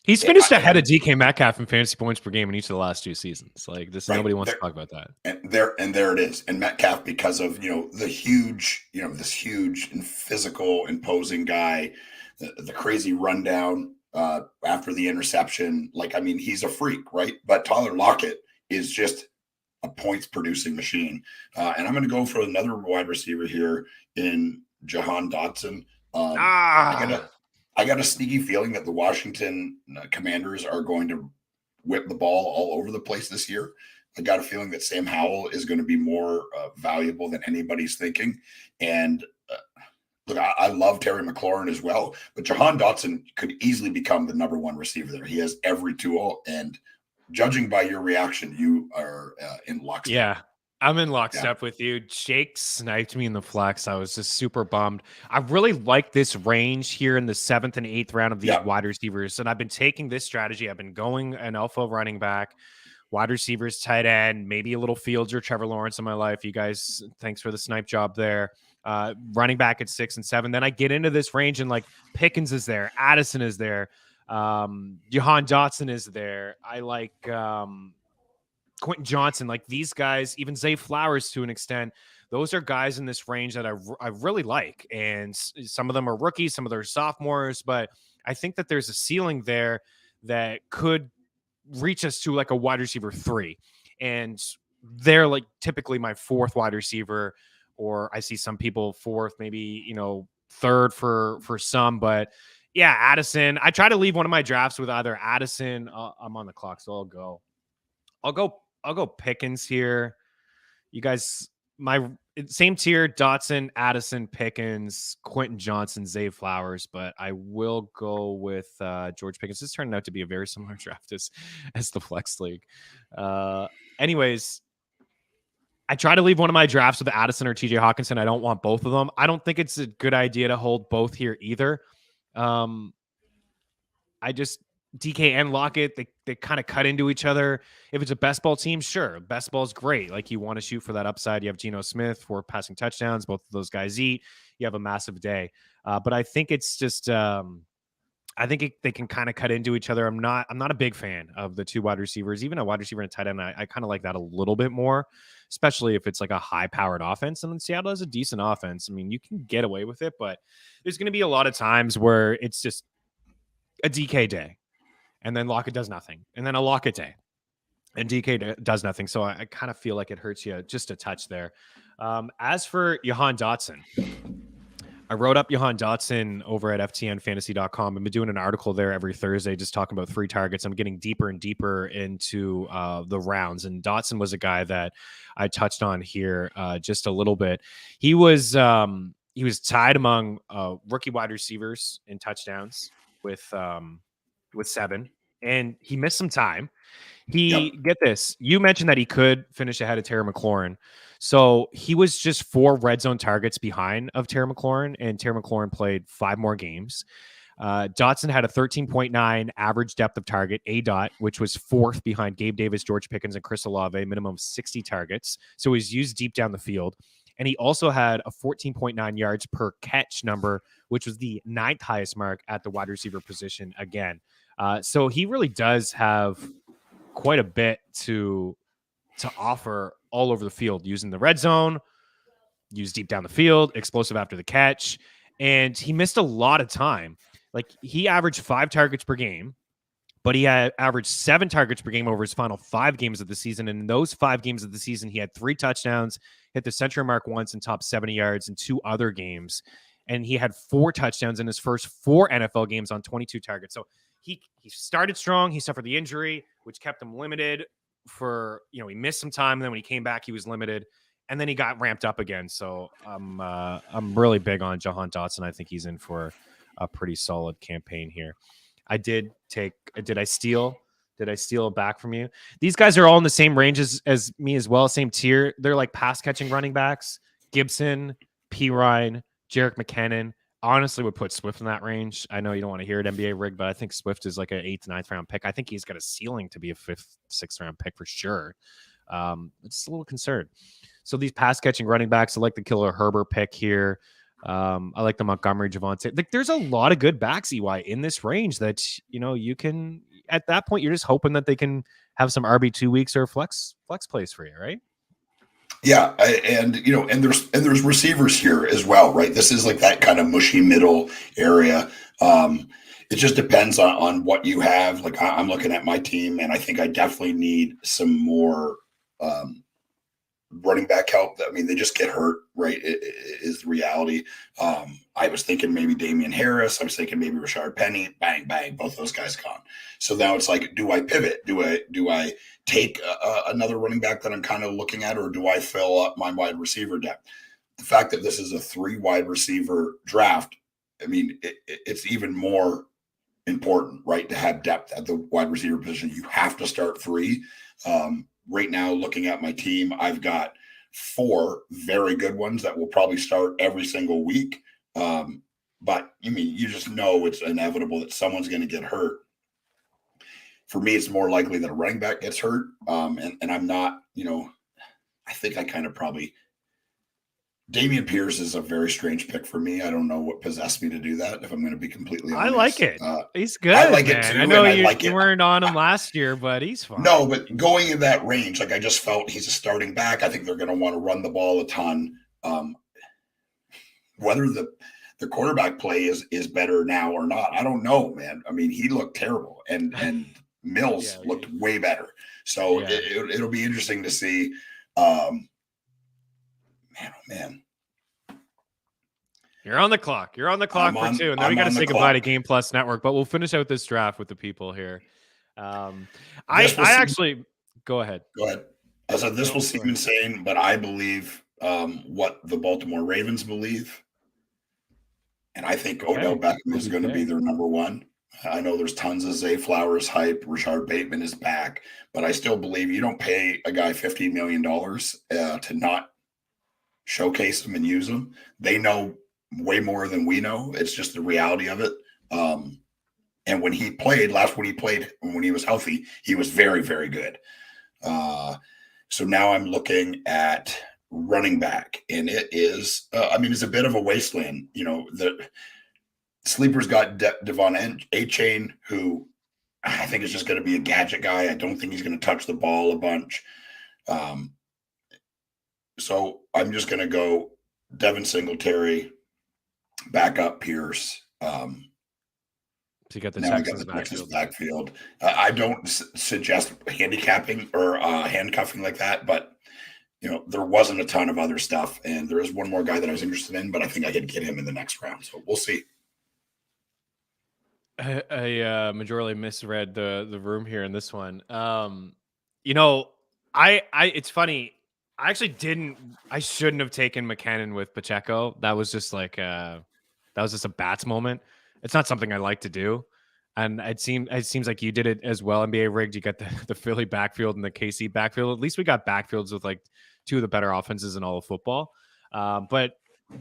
He's finished ahead of DK Metcalf in fantasy points per game in each of the last 2 seasons. Like this, nobody wants to talk about that. And there it is. And Metcalf, because of this huge and physical, imposing guy, the crazy rundown after the interception. He's a freak, right? But Tyler Lockett is just a points producing machine. And I'm going to go for another wide receiver here in Jahan Dotson. I got a sneaky feeling that the Washington Commanders are going to whip the ball all over the place this year. I got a feeling that Sam Howell is going to be more valuable than anybody's thinking. And look, I love Terry McLaurin as well, but Jahan Dotson could easily become the number 1 receiver there. He has every tool, and judging by your reaction, you are in lockstep. Yeah. I'm in lockstep with you. Jake sniped me in the flex. I was just super bummed. I really like this range here in the 7th and 8th round of these wide receivers. And I've been taking this strategy. I've been going an alpha running back wide receivers, tight end, maybe a little Fields or Trevor Lawrence in my life. You guys, thanks for the snipe job there. Running back at 6 and 7. Then I get into this range and like Pickens is there, Addison is there, Jahan Dotson is there. I like Quentin Johnson, like these guys, even Zay Flowers to an extent. Those are guys in this range that I really like. And some of them are rookies, some of them are sophomores, but I think that there's a ceiling there that could reach us to like a wide receiver 3. And they're like typically my 4th wide receiver, or I see some people 4th, maybe, 3rd for some, but yeah, Addison. I try to leave one of my drafts with either Addison. I'm on the clock, so I'll go Pickens here. You guys, my same tier: Dotson, Addison, Pickens, Quentin Johnson, Zay Flowers. But I will go with George Pickens. This turned out to be a very similar draft as the Flex League. Anyways, I try to leave one of my drafts with Addison or TJ Hawkinson. I don't want both of them. I don't think it's a good idea to hold both here either. I just DK and Lockett, they kind of cut into each other. If it's a best ball team, sure, best ball is great. Like you want to shoot for that upside. You have Geno Smith for passing touchdowns. Both of those guys eat. You have a massive day. But I think it's just I think they can kind of cut into each other. I'm not a big fan of the 2 wide receivers. Even a wide receiver and a tight end, I kind of like that a little bit more, especially if it's like a high-powered offense. And Seattle has a decent offense. I mean, you can get away with it, but there's going to be a lot of times where it's just a DK day. And then Lockett does nothing. And then a Lockett day. And DK does nothing. So I kind of feel like it hurts you just a touch there. As for Jahan Dotson, I wrote up Jahan Dotson over at FTNFantasy.com. I've been doing an article there every Thursday just talking about 3 targets. I'm getting deeper and deeper into the rounds. And Dotson was a guy that I touched on here just a little bit. He was tied among rookie wide receivers in touchdowns with 7, and he missed some time. Get this, you mentioned that he could finish ahead of Terry McLaurin. So he was just 4 red zone targets behind of Terry McLaurin, and Terry McLaurin played 5 more games. Dotson had a 13.9 average depth of target, which was 4th behind Gabe Davis, George Pickens, and Chris Olave, minimum of 60 targets. So he's used deep down the field. And he also had a 14.9 yards per catch number, which was the 9th highest mark at the wide receiver position again. So he really does have quite a bit to offer all over the field, using the red zone, use deep down the field, explosive after the catch. And he missed a lot of time. Like he averaged 5 targets per game, but he had averaged 7 targets per game over his final 5 games of the season. And in those 5 games of the season, he had 3 touchdowns, hit the century mark once and top 70 yards in 2 other games. And he had 4 touchdowns in his first 4 NFL games on 22 targets. So he started strong. He suffered the injury, which kept him limited for, he missed some time. And then when he came back, he was limited. And then he got ramped up again. So I'm really big on Jahan Dotson. I think he's in for a pretty solid campaign here. Did I steal it back from you? These guys are all in the same range as me as well, same tier. They're like pass catching running backs. Gibson, P. Ryan, Jerick McKinnon. Honestly, would put Swift in that range. I know you don't want to hear it, NBA rig, but I think Swift is like an 8th, 9th round pick. I think he's got a ceiling to be a 5th, 6th round pick for sure. It's a little concerned. So these pass catching running backs, I like the Killer Herbert pick here. I like the Montgomery, Javonte. Like, there's a lot of good backs, EY, in this range that you can. At that point, you're just hoping that they can have some RB2 weeks or flex plays for you, right? Yeah, and there's receivers here as well, right? This is like that kind of mushy middle area. It just depends on what you have. Like I'm looking at my team, and I think I definitely need some more running back help. I mean, they just get hurt, right? It is the reality. I was thinking maybe Damian Harris. I was thinking maybe Rashard Penny. Bang, bang, both those guys gone. So now it's like, do I pivot? Do I take another running back that I'm kind of looking at, or do I fill up my wide receiver depth? The fact that this is a 3 wide receiver draft, I mean, it's even more important, right, to have depth at the wide receiver position. You have to start 3. Right now, looking at my team, I've got 4 very good ones that will probably start every single week. But you just know it's inevitable that someone's going to get hurt. for me, it's more likely that a running back gets hurt. And I'm not, I think I kind of probably Dameon Pierce is a very strange pick for me. I don't know what possessed me to do that, if I'm going to be completely honest. I like it. He's good. I like man. it too. I know you weren't on him last year, but he's fine. No, but going in that range, like I just felt he's a starting back. I think they're going to want to run the ball a ton. Whether the quarterback play is better now or not, I don't know, man. I mean, he looked terrible, and Mills looked way better. So it'll be interesting to see. Man, oh man. You're on the clock. You're on the clock for 2. And then we got to say goodbye to Game Plus Network, but we'll finish out this draft with the people here. I actually go ahead. Go ahead. I said this will seem insane, but I believe what the Baltimore Ravens believe. And I think Odell Beckham is going to be their number one. I know there's tons of Zay Flowers hype. Rashard Bateman is back, but I still believe you don't pay a guy $15 million to not showcase them and use them. They know way more than we know. It's just the reality of it. And when he played, when he was healthy, he was very, very good. So now I'm looking at running back, and it is, it's a bit of a wasteland. The Sleeper's got Devon A-Chain, who I think is just going to be a gadget guy. I don't think he's going to touch the ball a bunch. So I'm just going to go Devin Singletary, back up Pierce. So you got the Texans backfield. I don't suggest handicapping or handcuffing like that, but there wasn't a ton of other stuff, and there is one more guy that I was interested in, but I think I could get him in the next round. So we'll see. I majorly misread the room here in this one. It's funny. I shouldn't have taken McKinnon with Pacheco. That was just like that was just a bats moment. It's not something I like to do. And it seems like you did it as well. NBA rigged. You got the Philly backfield and the KC backfield. At least we got backfields with like two of the better offenses in all of football. But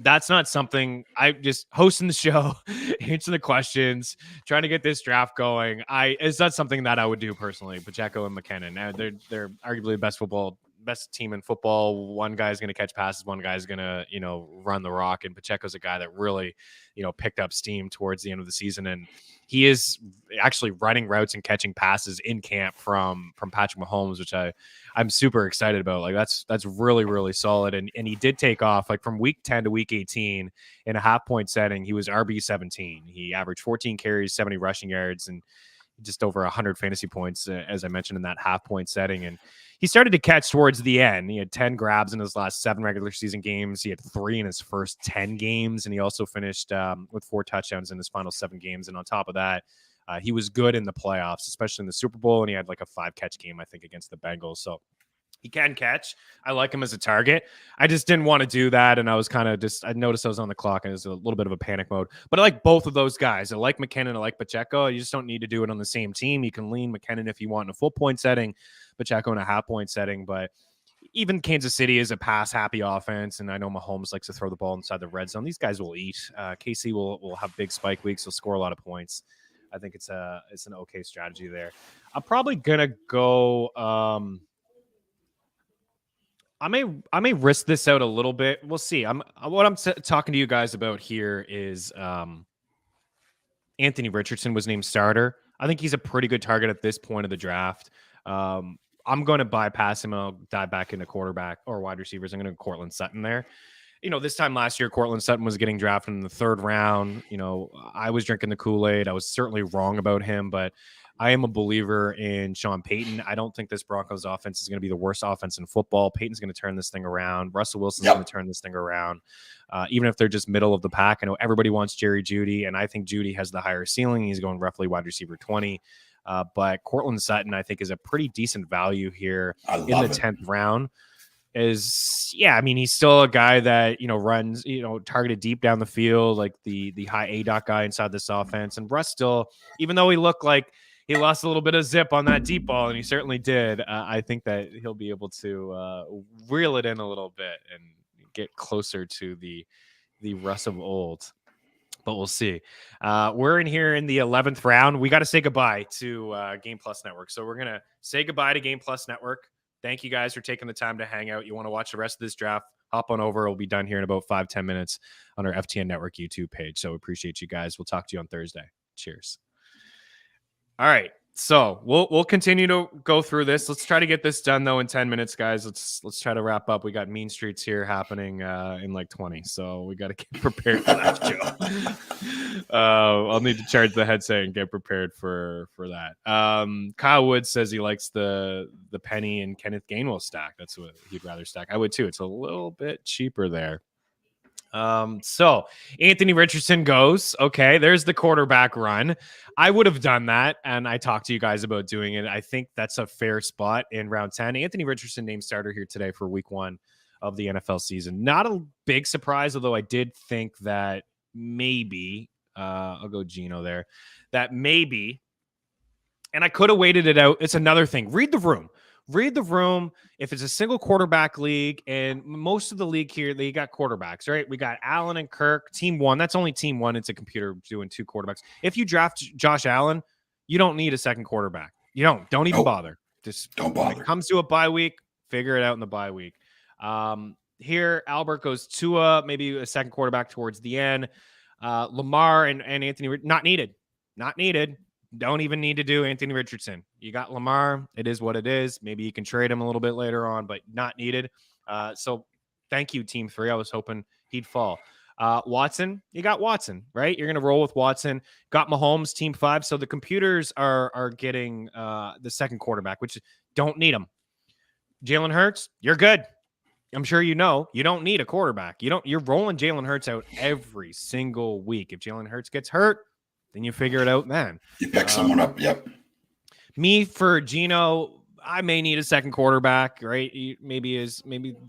that's not something. I just hosting the show, answering the questions, trying to get this draft going. It's not something that I would do personally. Pacheco and McKinnon, they're arguably the best team in football. One guy's going to catch passes, one guy's going to run the rock, and Pacheco's a guy that really picked up steam towards the end of the season, and he is actually running routes and catching passes in camp from Patrick Mahomes, which I'm super excited about. Like that's really, really solid. And he did take off like from week 10 to week 18 in a half point setting. He was RB 17. He averaged 14 carries, 70 rushing yards, and just over 100 fantasy points, as I mentioned, in that half point setting. And he started to catch towards the end. He had 10 grabs in his last 7 regular season games. He had 3 in his first 10 games. And he also finished with 4 touchdowns in his final 7 games. And on top of that, he was good in the playoffs, especially in the Super Bowl. And he had like a 5-catch game, I think, against the Bengals. So he can catch. I like him as a target. I just didn't want to do that. And I was kind of I noticed I was on the clock and it was a little bit of a panic mode. But I like both of those guys. I like McKinnon. I like Pacheco. You just don't need to do it on the same team. You can lean McKinnon if you want in a full point setting, Pacheco in a half point setting. But even Kansas City is a pass happy offense. And I know Mahomes likes to throw the ball inside the red zone. These guys will eat. KC will have big spike weeks. He'll score a lot of points. I think it's an okay strategy there. I'm probably going to go I may risk this out a little bit. We'll see. What I'm talking to you guys about here is Anthony Richardson was named starter. I think he's a pretty good target at this point of the draft. I'm going to bypass him. I'll dive back into quarterback or wide receivers. I'm going to go Courtland Sutton there. This time last year, Courtland Sutton was getting drafted in the 3rd round. I was drinking the Kool-Aid. I was certainly wrong about him, but I am a believer in Sean Payton. I don't think this Broncos offense is going to be the worst offense in football. Payton's going to turn this thing around. Russell Wilson's going to turn this thing around. Even if they're just middle of the pack. I know everybody wants Jerry Jeudy, and I think Jeudy has the higher ceiling. He's going roughly wide receiver 20. But Courtland Sutton, I think, is a pretty decent value here in the 10th round. He's still a guy that, runs, targeted deep down the field, like the high A-dot guy inside this offense. And Russ still, even though he looked like he lost a little bit of zip on that deep ball, and he certainly did, I think that he'll be able to reel it in a little bit and get closer to the Russ of old. but we'll see. We're in here in the 11th round. We got to say goodbye to Game Plus Network. So we're going to say goodbye to Game Plus Network. Thank you guys for taking the time to hang out. You want to watch the rest of this draft, hop on over. It'll be done here in about 5-10 minutes on our FTN Network YouTube page. So we appreciate you guys. We'll talk to you on Thursday. Cheers. All right. So we'll continue to go through this. Let's try to get this done though in 10 minutes, guys. Let's try to wrap up. We got Mean Streets here happening in like 20, so we got to get prepared for that, Joe. I'll need to charge the headset and get prepared for that. Kyle Wood says he likes the Penny and Kenneth Gainwell stack. That's what he'd rather stack. I would too. It's a little bit cheaper there. So Anthony Richardson goes. Okay, there's the quarterback run. I would have done that, and I talked to you guys about doing it. I think that's a fair spot in round 10. Anthony Richardson named starter here today for week 1 of the NFL season. Not a big surprise, although I did think that maybe I'll go Gino there. That maybe, and I could have waited it out. It's another thing. Read the room. Read the room. If it's a single quarterback league, and most of the league here, they got quarterbacks, right? We got Allen and Kirk, team 1. That's only team 1. It's a computer doing 2 quarterbacks. If you draft Josh Allen, you don't need a second quarterback. You don't even bother. Just don't bother. When it comes to a bye week, figure it out in the bye week. Here, Albert goes Tua, maybe a second quarterback towards the end. Lamar and Anthony, not needed. Not needed. Don't even need to do Anthony Richardson. You got Lamar. It is what it is. Maybe you can trade him a little bit later on, but not needed. So thank you, Team 3. I was hoping he'd fall. Watson, you got Watson, right? You're going to roll with Watson. Got Mahomes, Team 5. So the computers are getting the second quarterback, which don't need him. Jalen Hurts, you're good. I'm sure you know you don't need a quarterback. You're rolling Jalen Hurts out every single week. If Jalen Hurts gets hurt, then you figure it out, man. You pick someone up. Yep. Me for Gino, I may need a second quarterback, right? Maybe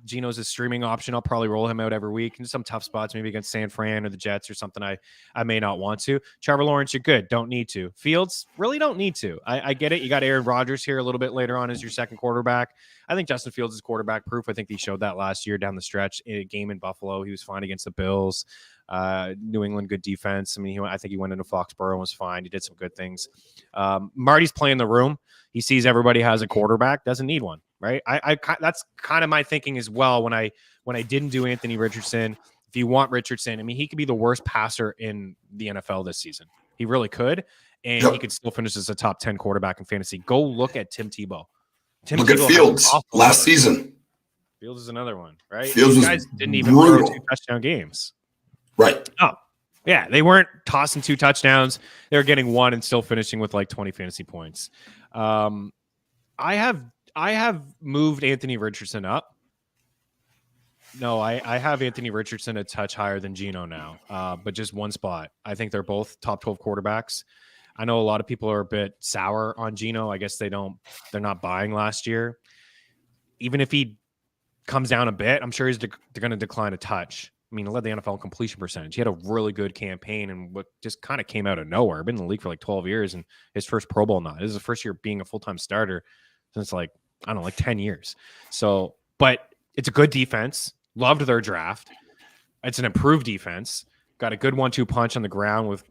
Gino's a streaming option. I'll probably roll him out every week in some tough spots, maybe against San Fran or the Jets or something. I may not want to. Trevor Lawrence, you're good. Don't need to. Fields, really don't need to. I get it. You got Aaron Rodgers here a little bit later on as your second quarterback. I think Justin Fields is quarterback proof. I think he showed that last year down the stretch in a game in Buffalo. He was fine against the Bills. New England, good defense. I mean, I think he went into Foxborough and was fine. He did some good things. Marty's playing the room. He sees everybody has a quarterback, doesn't need one, right? I that's kind of my thinking as well. When I didn't do Anthony Richardson, if you want Richardson, I mean, he could be the worst passer in the NFL this season. He really could, and he could still finish as a top 10 quarterback in fantasy. Go look at Tim Tebow. Look at Fields last season. Fields is another one, right? Fields These guys didn't even brutal. throw 2 touchdown games. Right. Oh, yeah. They weren't tossing 2 touchdowns. They were getting 1 and still finishing with like 20 fantasy points. I have moved Anthony Richardson up. No, I have Anthony Richardson a touch higher than Gino now, but just 1 spot. I think they're both top 12 quarterbacks. I know a lot of people are a bit sour on Gino. I guess they're not buying last year. Even if he comes down a bit, I'm sure they're going to decline a touch. I mean, he led the NFL in completion percentage. He had a really good campaign and what just kind of came out of nowhere. I've been in the league for like 12 years and his first Pro Bowl nod. This is the first year being a full-time starter since like 10 years. So, but it's a good defense. Loved their draft. It's an improved defense. Got a good 1-2 punch on the ground with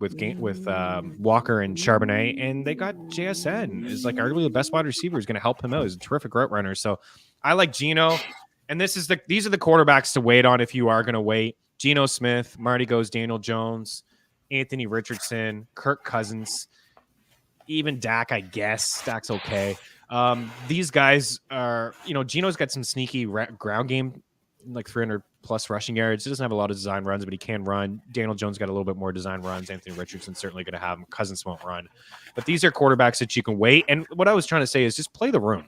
Walker and Charbonnet, and they got JSN is like arguably the best wide receiver. Is going to help him out. He's a terrific route runner. So I like Gino, and these are the quarterbacks to wait on if you are going to wait. Geno Smith, Marty goes Daniel Jones, Anthony Richardson, Kirk Cousins, even Dak. I guess Dak's okay. These guys are, Geno's got some sneaky ground game, like 300 plus rushing yards. He doesn't have a lot of design runs, but he can run. Daniel Jones got a little bit more design runs. Anthony Richardson's certainly going to have him. Cousins won't run. But these are quarterbacks that you can wait. And what I was trying to say is just play the room.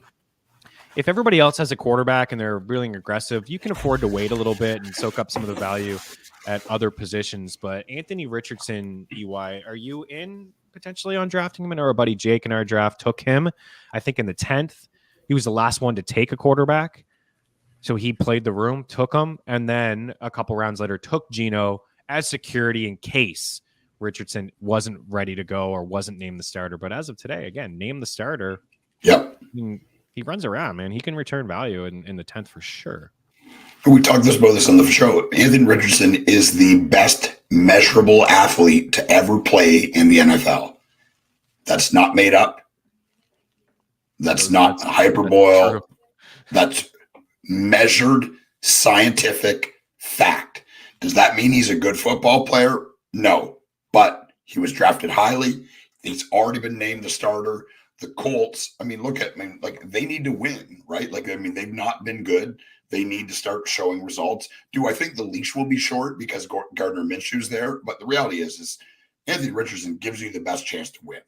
If everybody else has a quarterback and they're really aggressive, you can afford to wait a little bit and soak up some of the value at other positions. But Anthony Richardson, EY, are you in potentially on drafting him? And our buddy Jake in our draft took him, I think in the 10th. He was the last one to take a quarterback. So he played the room, took him, and then a couple rounds later took Geno as security in case Richardson wasn't ready to go or wasn't named the starter. But as of today, again, named the starter. Yep. He runs around, man. He can return value in the 10th for sure. We talked about this on the show. Anthony Richardson is the best measurable athlete to ever play in the NFL. That's not made up. That's not hyperbole. That's measured scientific fact. Does that mean he's a good football player? No, but he was drafted highly. He's already been named the starter. The Colts, I mean, like they need to win, right? Like, I mean, they've not been good. They need to start showing results. Do I think the leash will be short because Gardner Minshew's there? But the reality is Anthony Richardson gives you the best chance to win.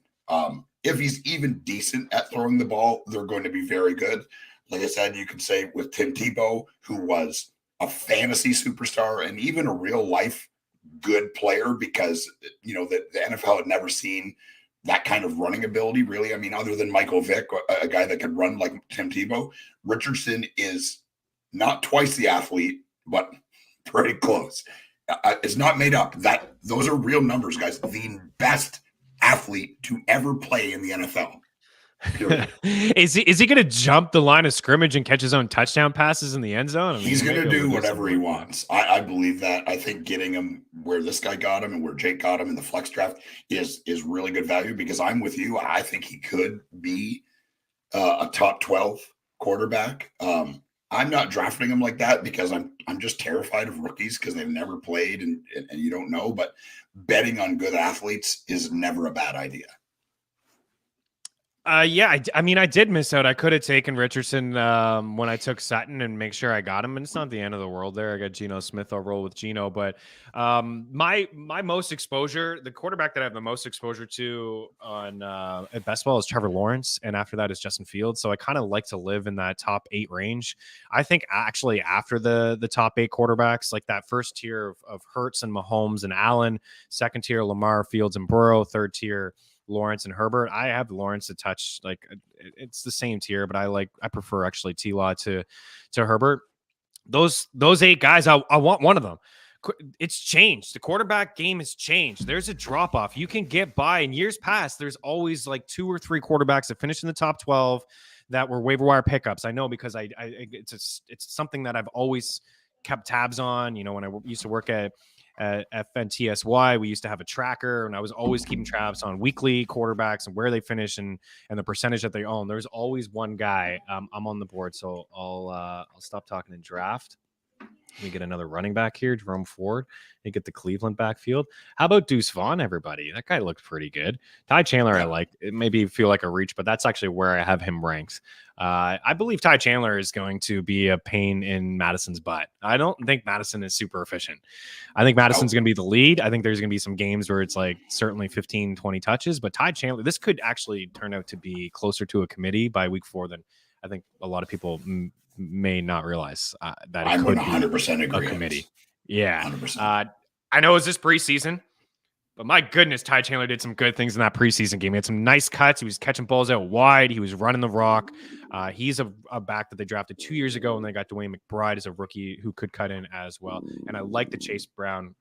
If he's even decent at throwing the ball, they're going to be very good. Like I said, you could say with Tim Tebow, who was a fantasy superstar and even a real life good player, because the NFL had never seen that kind of running ability, really. I mean, other than Michael Vick, a guy that could run like Tim Tebow, Richardson is not twice the athlete, but pretty close. It's not made up. Those are real numbers, guys. The best athlete to ever play in the NFL. Is he going to jump the line of scrimmage and catch his own touchdown passes in the end zone? I mean, he's going to do whatever he wants. I believe that. I think getting him where this guy got him and where Jake got him in the flex draft is really good value, because I'm with you. I think he could be a top 12 quarterback. I'm not drafting him like that because I'm just terrified of rookies because they've never played and you don't know. But betting on good athletes is never a bad idea. Yeah, I mean, I did miss out. I could have taken Richardson when I took Sutton and make sure I got him, and it's not the end of the world there. I got Geno Smith. I'll roll with Geno, but my most exposure, the quarterback that I have the most exposure to on at best ball is Trevor Lawrence, and after that is Justin Fields. So I kind of like to live in that top 8 range. I think actually after the top 8 quarterbacks, like that first tier of Hurts and Mahomes and Allen, second tier Lamar, Fields and Burrow, third tier Lawrence and Herbert. I have Lawrence to touch, like it's the same tier, but I prefer actually T-Law to Herbert. Those 8 guys, I want one of them. It's changed. The quarterback game has changed. There's a drop off. You can get by in years past. There's always like 2 or 3 quarterbacks that finished in the top 12 that were waiver wire pickups. I know because it's something that I've always kept tabs on. When I used to work at FNTSY, we used to have a tracker, and I was always keeping tabs on weekly quarterbacks and where they finish and the percentage that they own. There's always one guy. I'm on the board, so I'll stop talking and draft. We get another running back here, Jerome Ford. They get the Cleveland backfield. How about Deuce Vaughn, everybody? That guy looked pretty good. Ty Chandler, I like. It maybe feel like a reach, but that's actually where I have him ranked. I believe Ty Chandler is going to be a pain in Madison's butt. I don't think Madison is super efficient. I think Madison's going to be the lead. I think there's going to be some games where it's like certainly 15, 20 touches, but Ty Chandler, this could actually turn out to be closer to a committee by week 4 than I think a lot of people may not realize that it could 100% be agree. A committee. Yeah. 100%. I know it's this preseason, but my goodness, Ty Chandler did some good things in that preseason game. He had some nice cuts. He was catching balls out wide. He was running the rock. He's a back that they drafted 2 years ago, and they got Dwayne McBride as a rookie who could cut in as well. And I like the Chase Brown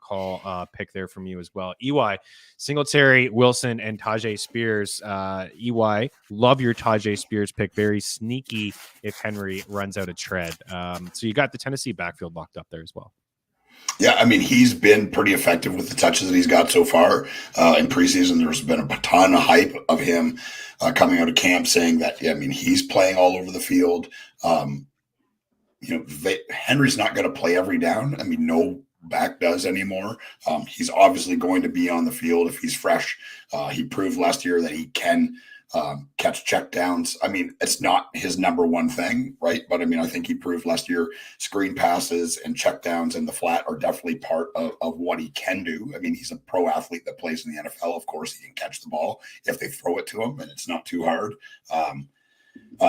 pick there from you as well. EY, Singletary, Wilson, and Tajay Spears. EY, love your Tajay Spears pick. Very sneaky if Henry runs out of tread. So you got the Tennessee backfield locked up there as well. Yeah, I mean, he's been pretty effective with the touches that he's got so far in preseason. There's been a ton of hype of him coming out of camp saying that, he's playing all over the field. Henry's not going to play every down. I mean, no back does anymore. He's obviously going to be on the field if he's fresh. He proved last year that he can catch checkdowns. I mean, it's not his number one thing, right? But I think he proved last year screen passes and checkdowns in the flat are definitely part of what he can do. I mean, he's a pro athlete that plays in the NFL. Of course, he can catch the ball if they throw it to him, and it's not too hard.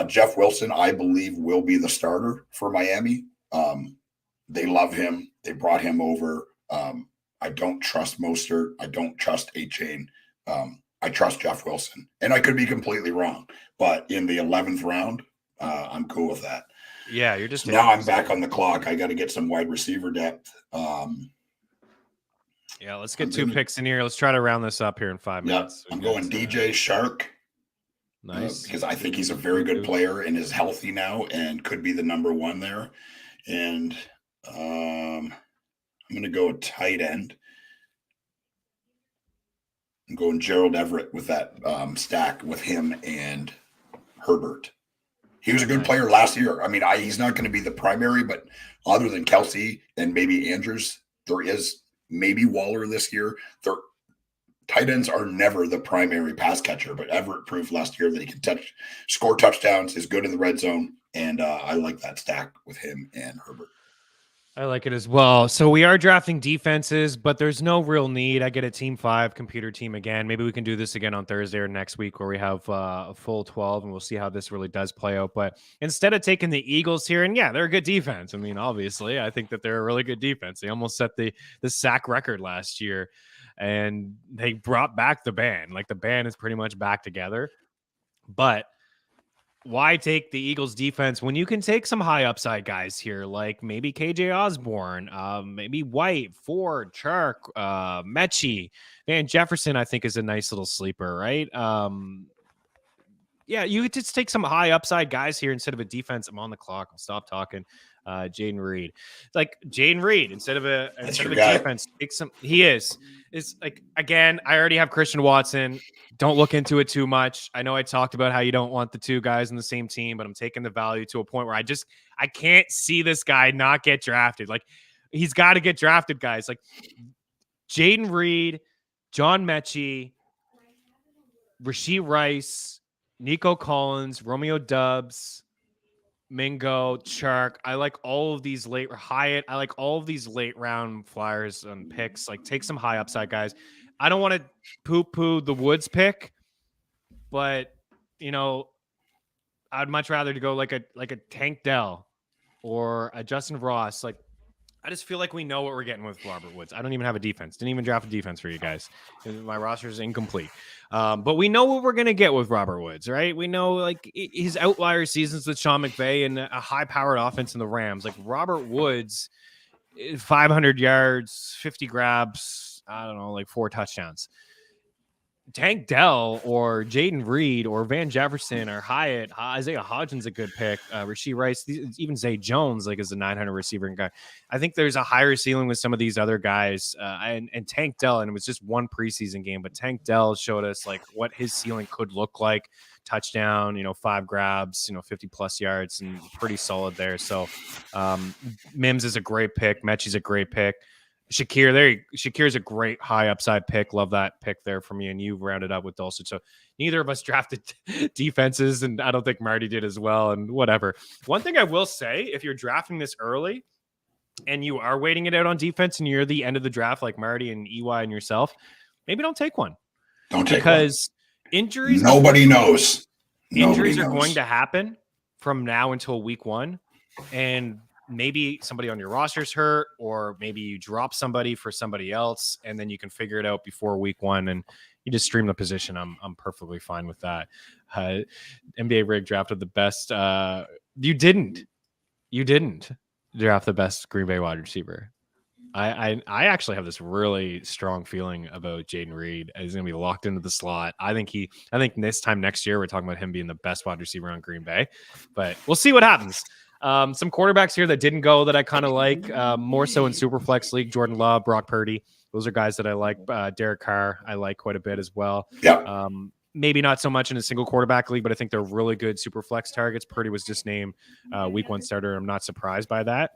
Jeff Wilson, I believe, will be the starter for Miami. They love him. They brought him over. I don't trust Mostert. I don't trust A-Chain. I trust Jeff Wilson, and I could be completely wrong, but in the 11th round, I'm cool with that. Yeah, you're just now. I'm back on the clock. I got to get some wide receiver depth. Yeah, let's get 2 picks in here. Let's try to round this up here in 5 minutes. I'm going DJ Shark. Nice, because I think he's a very good player and is healthy now and could be the number 1 there. And I'm going to go a tight end. I'm going Gerald Everett with that stack with him and Herbert. He was a good player last year. I mean, he's not going to be the primary, but other than Kelsey and maybe Andrews, there is maybe Waller this year. Their tight ends are never the primary pass catcher, but Everett proved last year that he can score touchdowns, is good in the red zone, and I like that stack with him and Herbert. I like it as well. So we are drafting defenses, but there's no real need. I get a team 5 computer team again. Maybe we can do this again on Thursday or next week where we have a full 12 and we'll see how this really does play out. But instead of taking the Eagles here, and yeah, they're a good defense. I mean, obviously, I think that they're a really good defense. They almost set the sack record last year and they brought back the band. Like the band is pretty much back together. But why take the Eagles defense when you can take some high upside guys here, like maybe KJ Osborne, maybe White, Ford, Chark, Mechie, Van Jefferson, I think is a nice little sleeper, right? Yeah, you could just take some high upside guys here instead of a defense. I'm on the clock. I'll stop talking. Jaden Reed. Like Jaden Reed, instead of a defense, take some. He is. It's like, again, I already have Christian Watson. Don't look into it too much. I know I talked about how you don't want the two guys in the same team, but I'm taking the value to a point where I can't see this guy not get drafted. Like, he's got to get drafted, guys. Like Jaden Reed, John Mechie, Rashee Rice, Nico Collins, Romeo Doubs, Mingo, Chark. I like all of these late Hyatt. I like all of these late round flyers and picks. Like, take some high upside guys. I don't want to poo-poo the Woods pick, but I'd much rather to go like a Tank Dell or a Justin Ross. Like, I just feel like we know what we're getting with Robert Woods. I don't even have a defense. Didn't even draft a defense for you guys. My roster is incomplete. But we know what we're going to get with Robert Woods, right? We know like his outlier seasons with Sean McVay and a high-powered offense in the Rams. Like Robert Woods, 500 yards, 50 grabs, I don't know, like 4 touchdowns. Tank Dell or Jaden Reed or Van Jefferson or Hyatt, Isaiah Hodgins a good pick. Rashee Rice, even Zay Jones like is a 900 receiver guy. I think there's a higher ceiling with some of these other guys. And Tank Dell, and it was just one preseason game, but Tank Dell showed us like what his ceiling could look like. Touchdown, 5 grabs, 50 plus yards, and pretty solid there. So Mims is a great pick. Mechie's a great pick. Shakir's a great high upside pick. Love that pick there from you. And you rounded up with Dulcich. So neither of us drafted defenses, and I don't think Marty did as well, and whatever. One thing I will say, if you're drafting this early and you are waiting it out on defense and you're the end of the draft like Marty and EY and yourself, maybe don't take one. Don't take because injuries. Nobody knows. Injuries are going to happen from now until week 1. And maybe somebody on your roster's hurt, or maybe you drop somebody for somebody else, and then you can figure it out before week 1 and you just stream the position. I'm perfectly fine with that. NBA Rig drafted the best. You didn't draft the best Green Bay wide receiver. I actually have this really strong feeling about Jaden Reed. He's going to be locked into the slot. I think this time next year, we're talking about him being the best wide receiver on Green Bay, but we'll see what happens. Some quarterbacks here that didn't go that I kind of like, more so in Superflex League. Jordan Love, Brock Purdy. Those are guys that I like. Derek Carr, I like quite a bit as well. Yeah. Maybe not so much in a single quarterback league, but I think they're really good Superflex targets. Purdy was just named week 1 starter. I'm not surprised by that.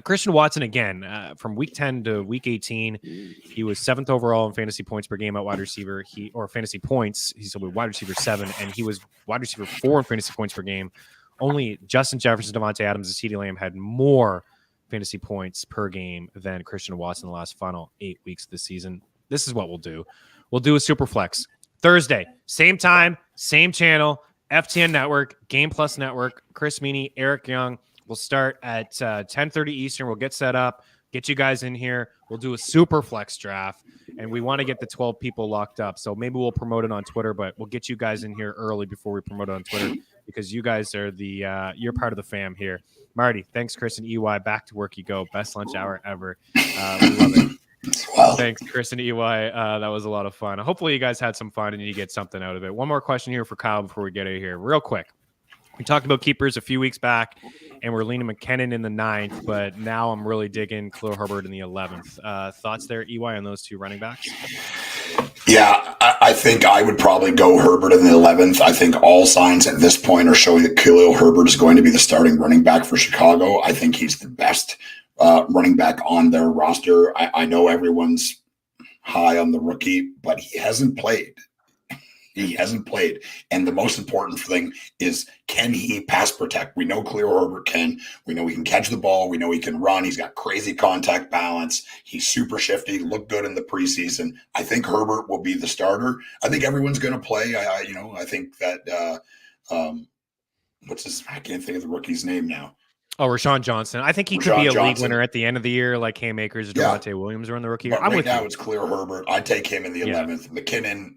Christian Watson, again, from week 10 to week 18, he was 7th overall in fantasy points per game at wide receiver. Fantasy points. He's a wide receiver 7, and he was wide receiver 4 in fantasy points per game. Only Justin Jefferson, Devontae Adams, and CeeDee Lamb had more fantasy points per game than Christian Watson in the last final 8 weeks of the season. This is what we'll do. We'll do a super flex Thursday, same time, same channel, FTN Network, Game Plus Network. Chris Meaney, Eric Young. We'll start at 10:30 Eastern. We'll get set up, get you guys in here. We'll do a super flex draft, and we want to get the 12 people locked up. So maybe we'll promote it on Twitter, but we'll get you guys in here early before we promote it on Twitter, because you guys are you're part of the fam here. Marty, thanks, Chris and EY. Back to work you go. Best lunch hour ever. We love it. Wow. Thanks, Chris and EY. That was a lot of fun. Hopefully you guys had some fun and you get something out of it. One more question here for Kyle before we get out of here. Real quick. We talked about keepers a few weeks back, and we're leaning McKinnon in the 9th, but now I'm really digging Khalil Herbert in the 11th. Thoughts there, EY, on those two running backs? Yeah, I think I would probably go Herbert in the 11th. I think all signs at this point are showing that Khalil Herbert is going to be the starting running back for Chicago. I think he's the best running back on their roster. I know everyone's high on the rookie, but he hasn't played. He hasn't played. And the most important thing is, can he pass protect? We know Khalil Herbert can. We know he can catch the ball. We know he can run. He's got crazy contact balance. He's super shifty, looked good in the preseason. I think Herbert will be the starter. I think everyone's going to play. I think that, I can't think of the rookie's name now. Oh, Rashawn Johnson. I think he could be a league winner at the end of the year, like Cam Akers or Devontae Williams are in the rookie year. But right now it's clear Herbert. I'd take him in the 11th. McKinnon,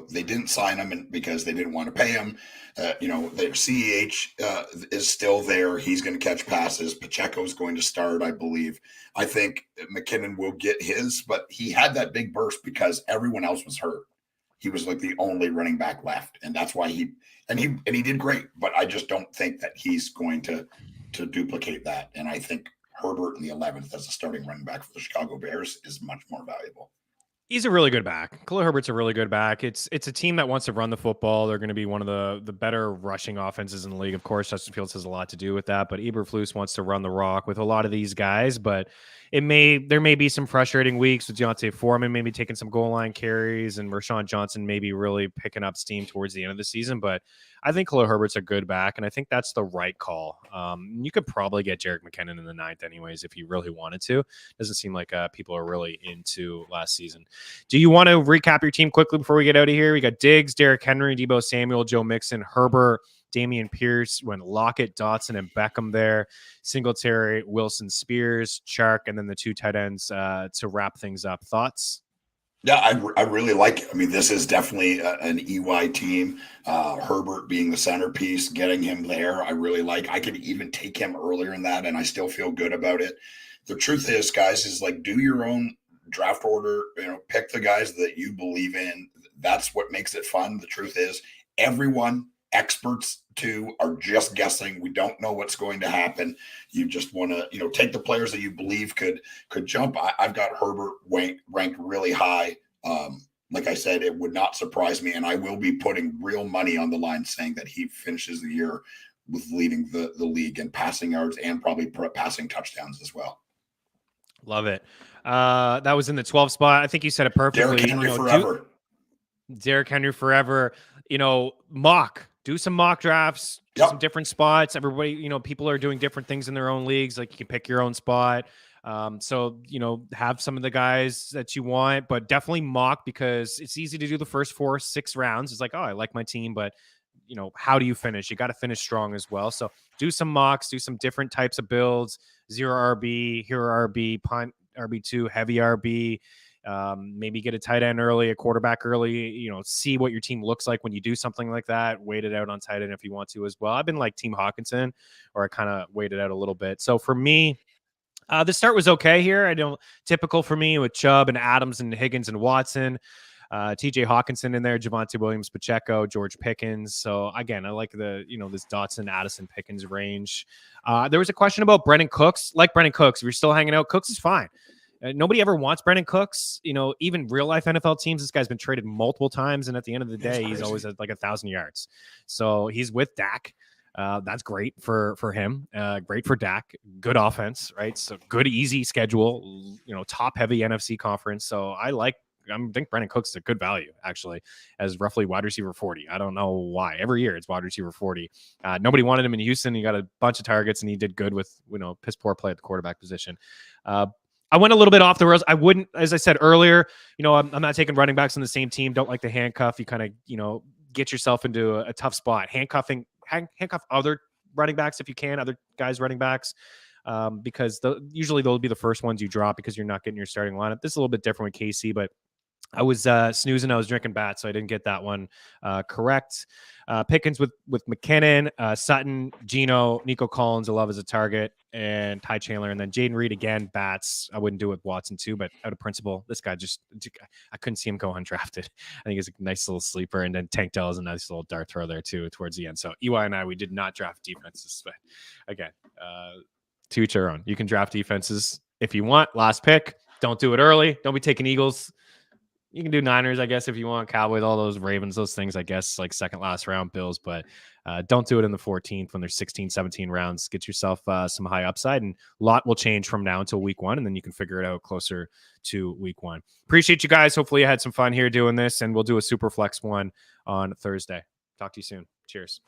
they didn't sign him because they didn't want to pay him. Their CEH is still there. He's going to catch passes. Pacheco's going to start, I believe. I think McKinnon will get his, but he had that big burst because everyone else was hurt. He was like the only running back left, and that's why he did great. But I just don't think that he's going to duplicate that. And I think Herbert in the 11th as a starting running back for the Chicago Bears is much more valuable. He's a really good back. Khalil Herbert's a really good back. It's a team that wants to run the football. They're going to be one of the better rushing offenses in the league. Of course, Justin Fields has a lot to do with that, but Eberflus wants to run the rock with a lot of these guys. But there may be some frustrating weeks with Deontay Foreman maybe taking some goal line carries and Rashawn Johnson maybe really picking up steam towards the end of the season. But I think Khalil Herbert's a good back, and I think that's the right call. You could probably get Jerick McKinnon in the 9th anyways if you really wanted to. Doesn't seem like people are really into last season. Do you want to recap your team quickly before we get out of here? We got Diggs, Derrick Henry, Deebo Samuel, Joe Mixon, Herbert, Damian Pierce, when Lockett, Dotson, and Beckham there, Singletary, Wilson, Spears, Chark, and then the 2 tight ends to wrap things up. Thoughts? Yeah, I really like it. I mean, this is definitely an EY team. Herbert being the centerpiece, getting him there, I really like. I could even take him earlier in that, and I still feel good about it. The truth is, guys, is like do your own draft order. Pick the guys that you believe in. That's what makes it fun. The truth is, everyone, experts too, are just guessing. We don't know what's going to happen. You just want to, take the players that you believe could jump. I've got Herbert ranked really high. Like I said, it would not surprise me, and I will be putting real money on the line saying that he finishes the year with leading the league in passing yards and probably passing touchdowns as well. Love it. That was in the 12th spot. I think you said it perfectly. Derrick Henry forever. Derrick Henry forever. Do some mock drafts, some different spots. Everybody, people are doing different things in their own leagues. Like you can pick your own spot. So have some of the guys that you want, but definitely mock because it's easy to do the first 4-6 rounds. It's like, oh, I like my team, but how do you finish? You got to finish strong as well. So do some mocks, do some different types of builds, 0 RB, hero RB, punt RB2, heavy RB. Maybe get a tight end early, a quarterback early, see what your team looks like when you do something like that. Wait it out on tight end if you want to as well. I've been like Team Hawkinson, or I kind of waited out a little bit. So for me, the start was okay here. Typical for me with Chubb and Adams and Higgins and Watson. TJ Hawkinson in there, Javonte Williams, Pacheco, George Pickens. So again, I like the, this Dotson, Addison, Pickens range. There was a question about Brendan Cooks. Like Brendan Cooks, if you're still hanging out, Cooks is fine. Nobody ever wants Brendan Cooks. Even real life NFL teams, this guy's been traded multiple times. And at the end of the day, he's always at like 1,000 yards. So he's with Dak. That's great for him. Great for Dak. Good offense, right? So good, easy schedule, top heavy NFC conference. So I think Brendan Cooks is a good value, actually, as roughly wide receiver 40. I don't know why. Every year it's wide receiver 40. Nobody wanted him in Houston. He got a bunch of targets, and he did good with, piss poor play at the quarterback position. I went a little bit off the rails. I wouldn't, as I said earlier, I'm not taking running backs on the same team. Don't like the handcuff. You kind of, get yourself into a tough spot. Handcuff other running backs if you can, other guys' running backs. Because usually they'll be the first ones you drop because you're not getting your starting lineup. This is a little bit different with KC, but I was snoozing. I was drinking bats, so I didn't get that one correct. Pickens with McKinnon, Sutton, Geno, Nico Collins, I love as a target, and Ty Chandler, and then Jaden Reed again, bats. I wouldn't do it with Watson too, but out of principle, this guy I couldn't see him go undrafted. I think he's a nice little sleeper, and then Tank Dell is a nice little dart throw there too towards the end. So EY and I, we did not draft defenses, but again, to each our own. You can draft defenses if you want. Last pick. Don't do it early. Don't be taking Eagles. You can do Niners, I guess, if you want. Cowboys, all those Ravens, those things, I guess, like second last round Bills. But don't do it in the 14th when there's 16, 17 rounds. Get yourself some high upside, and a lot will change from now until week 1, and then you can figure it out closer to week 1. Appreciate you guys. Hopefully you had some fun here doing this, and we'll do a super flex one on Thursday. Talk to you soon. Cheers.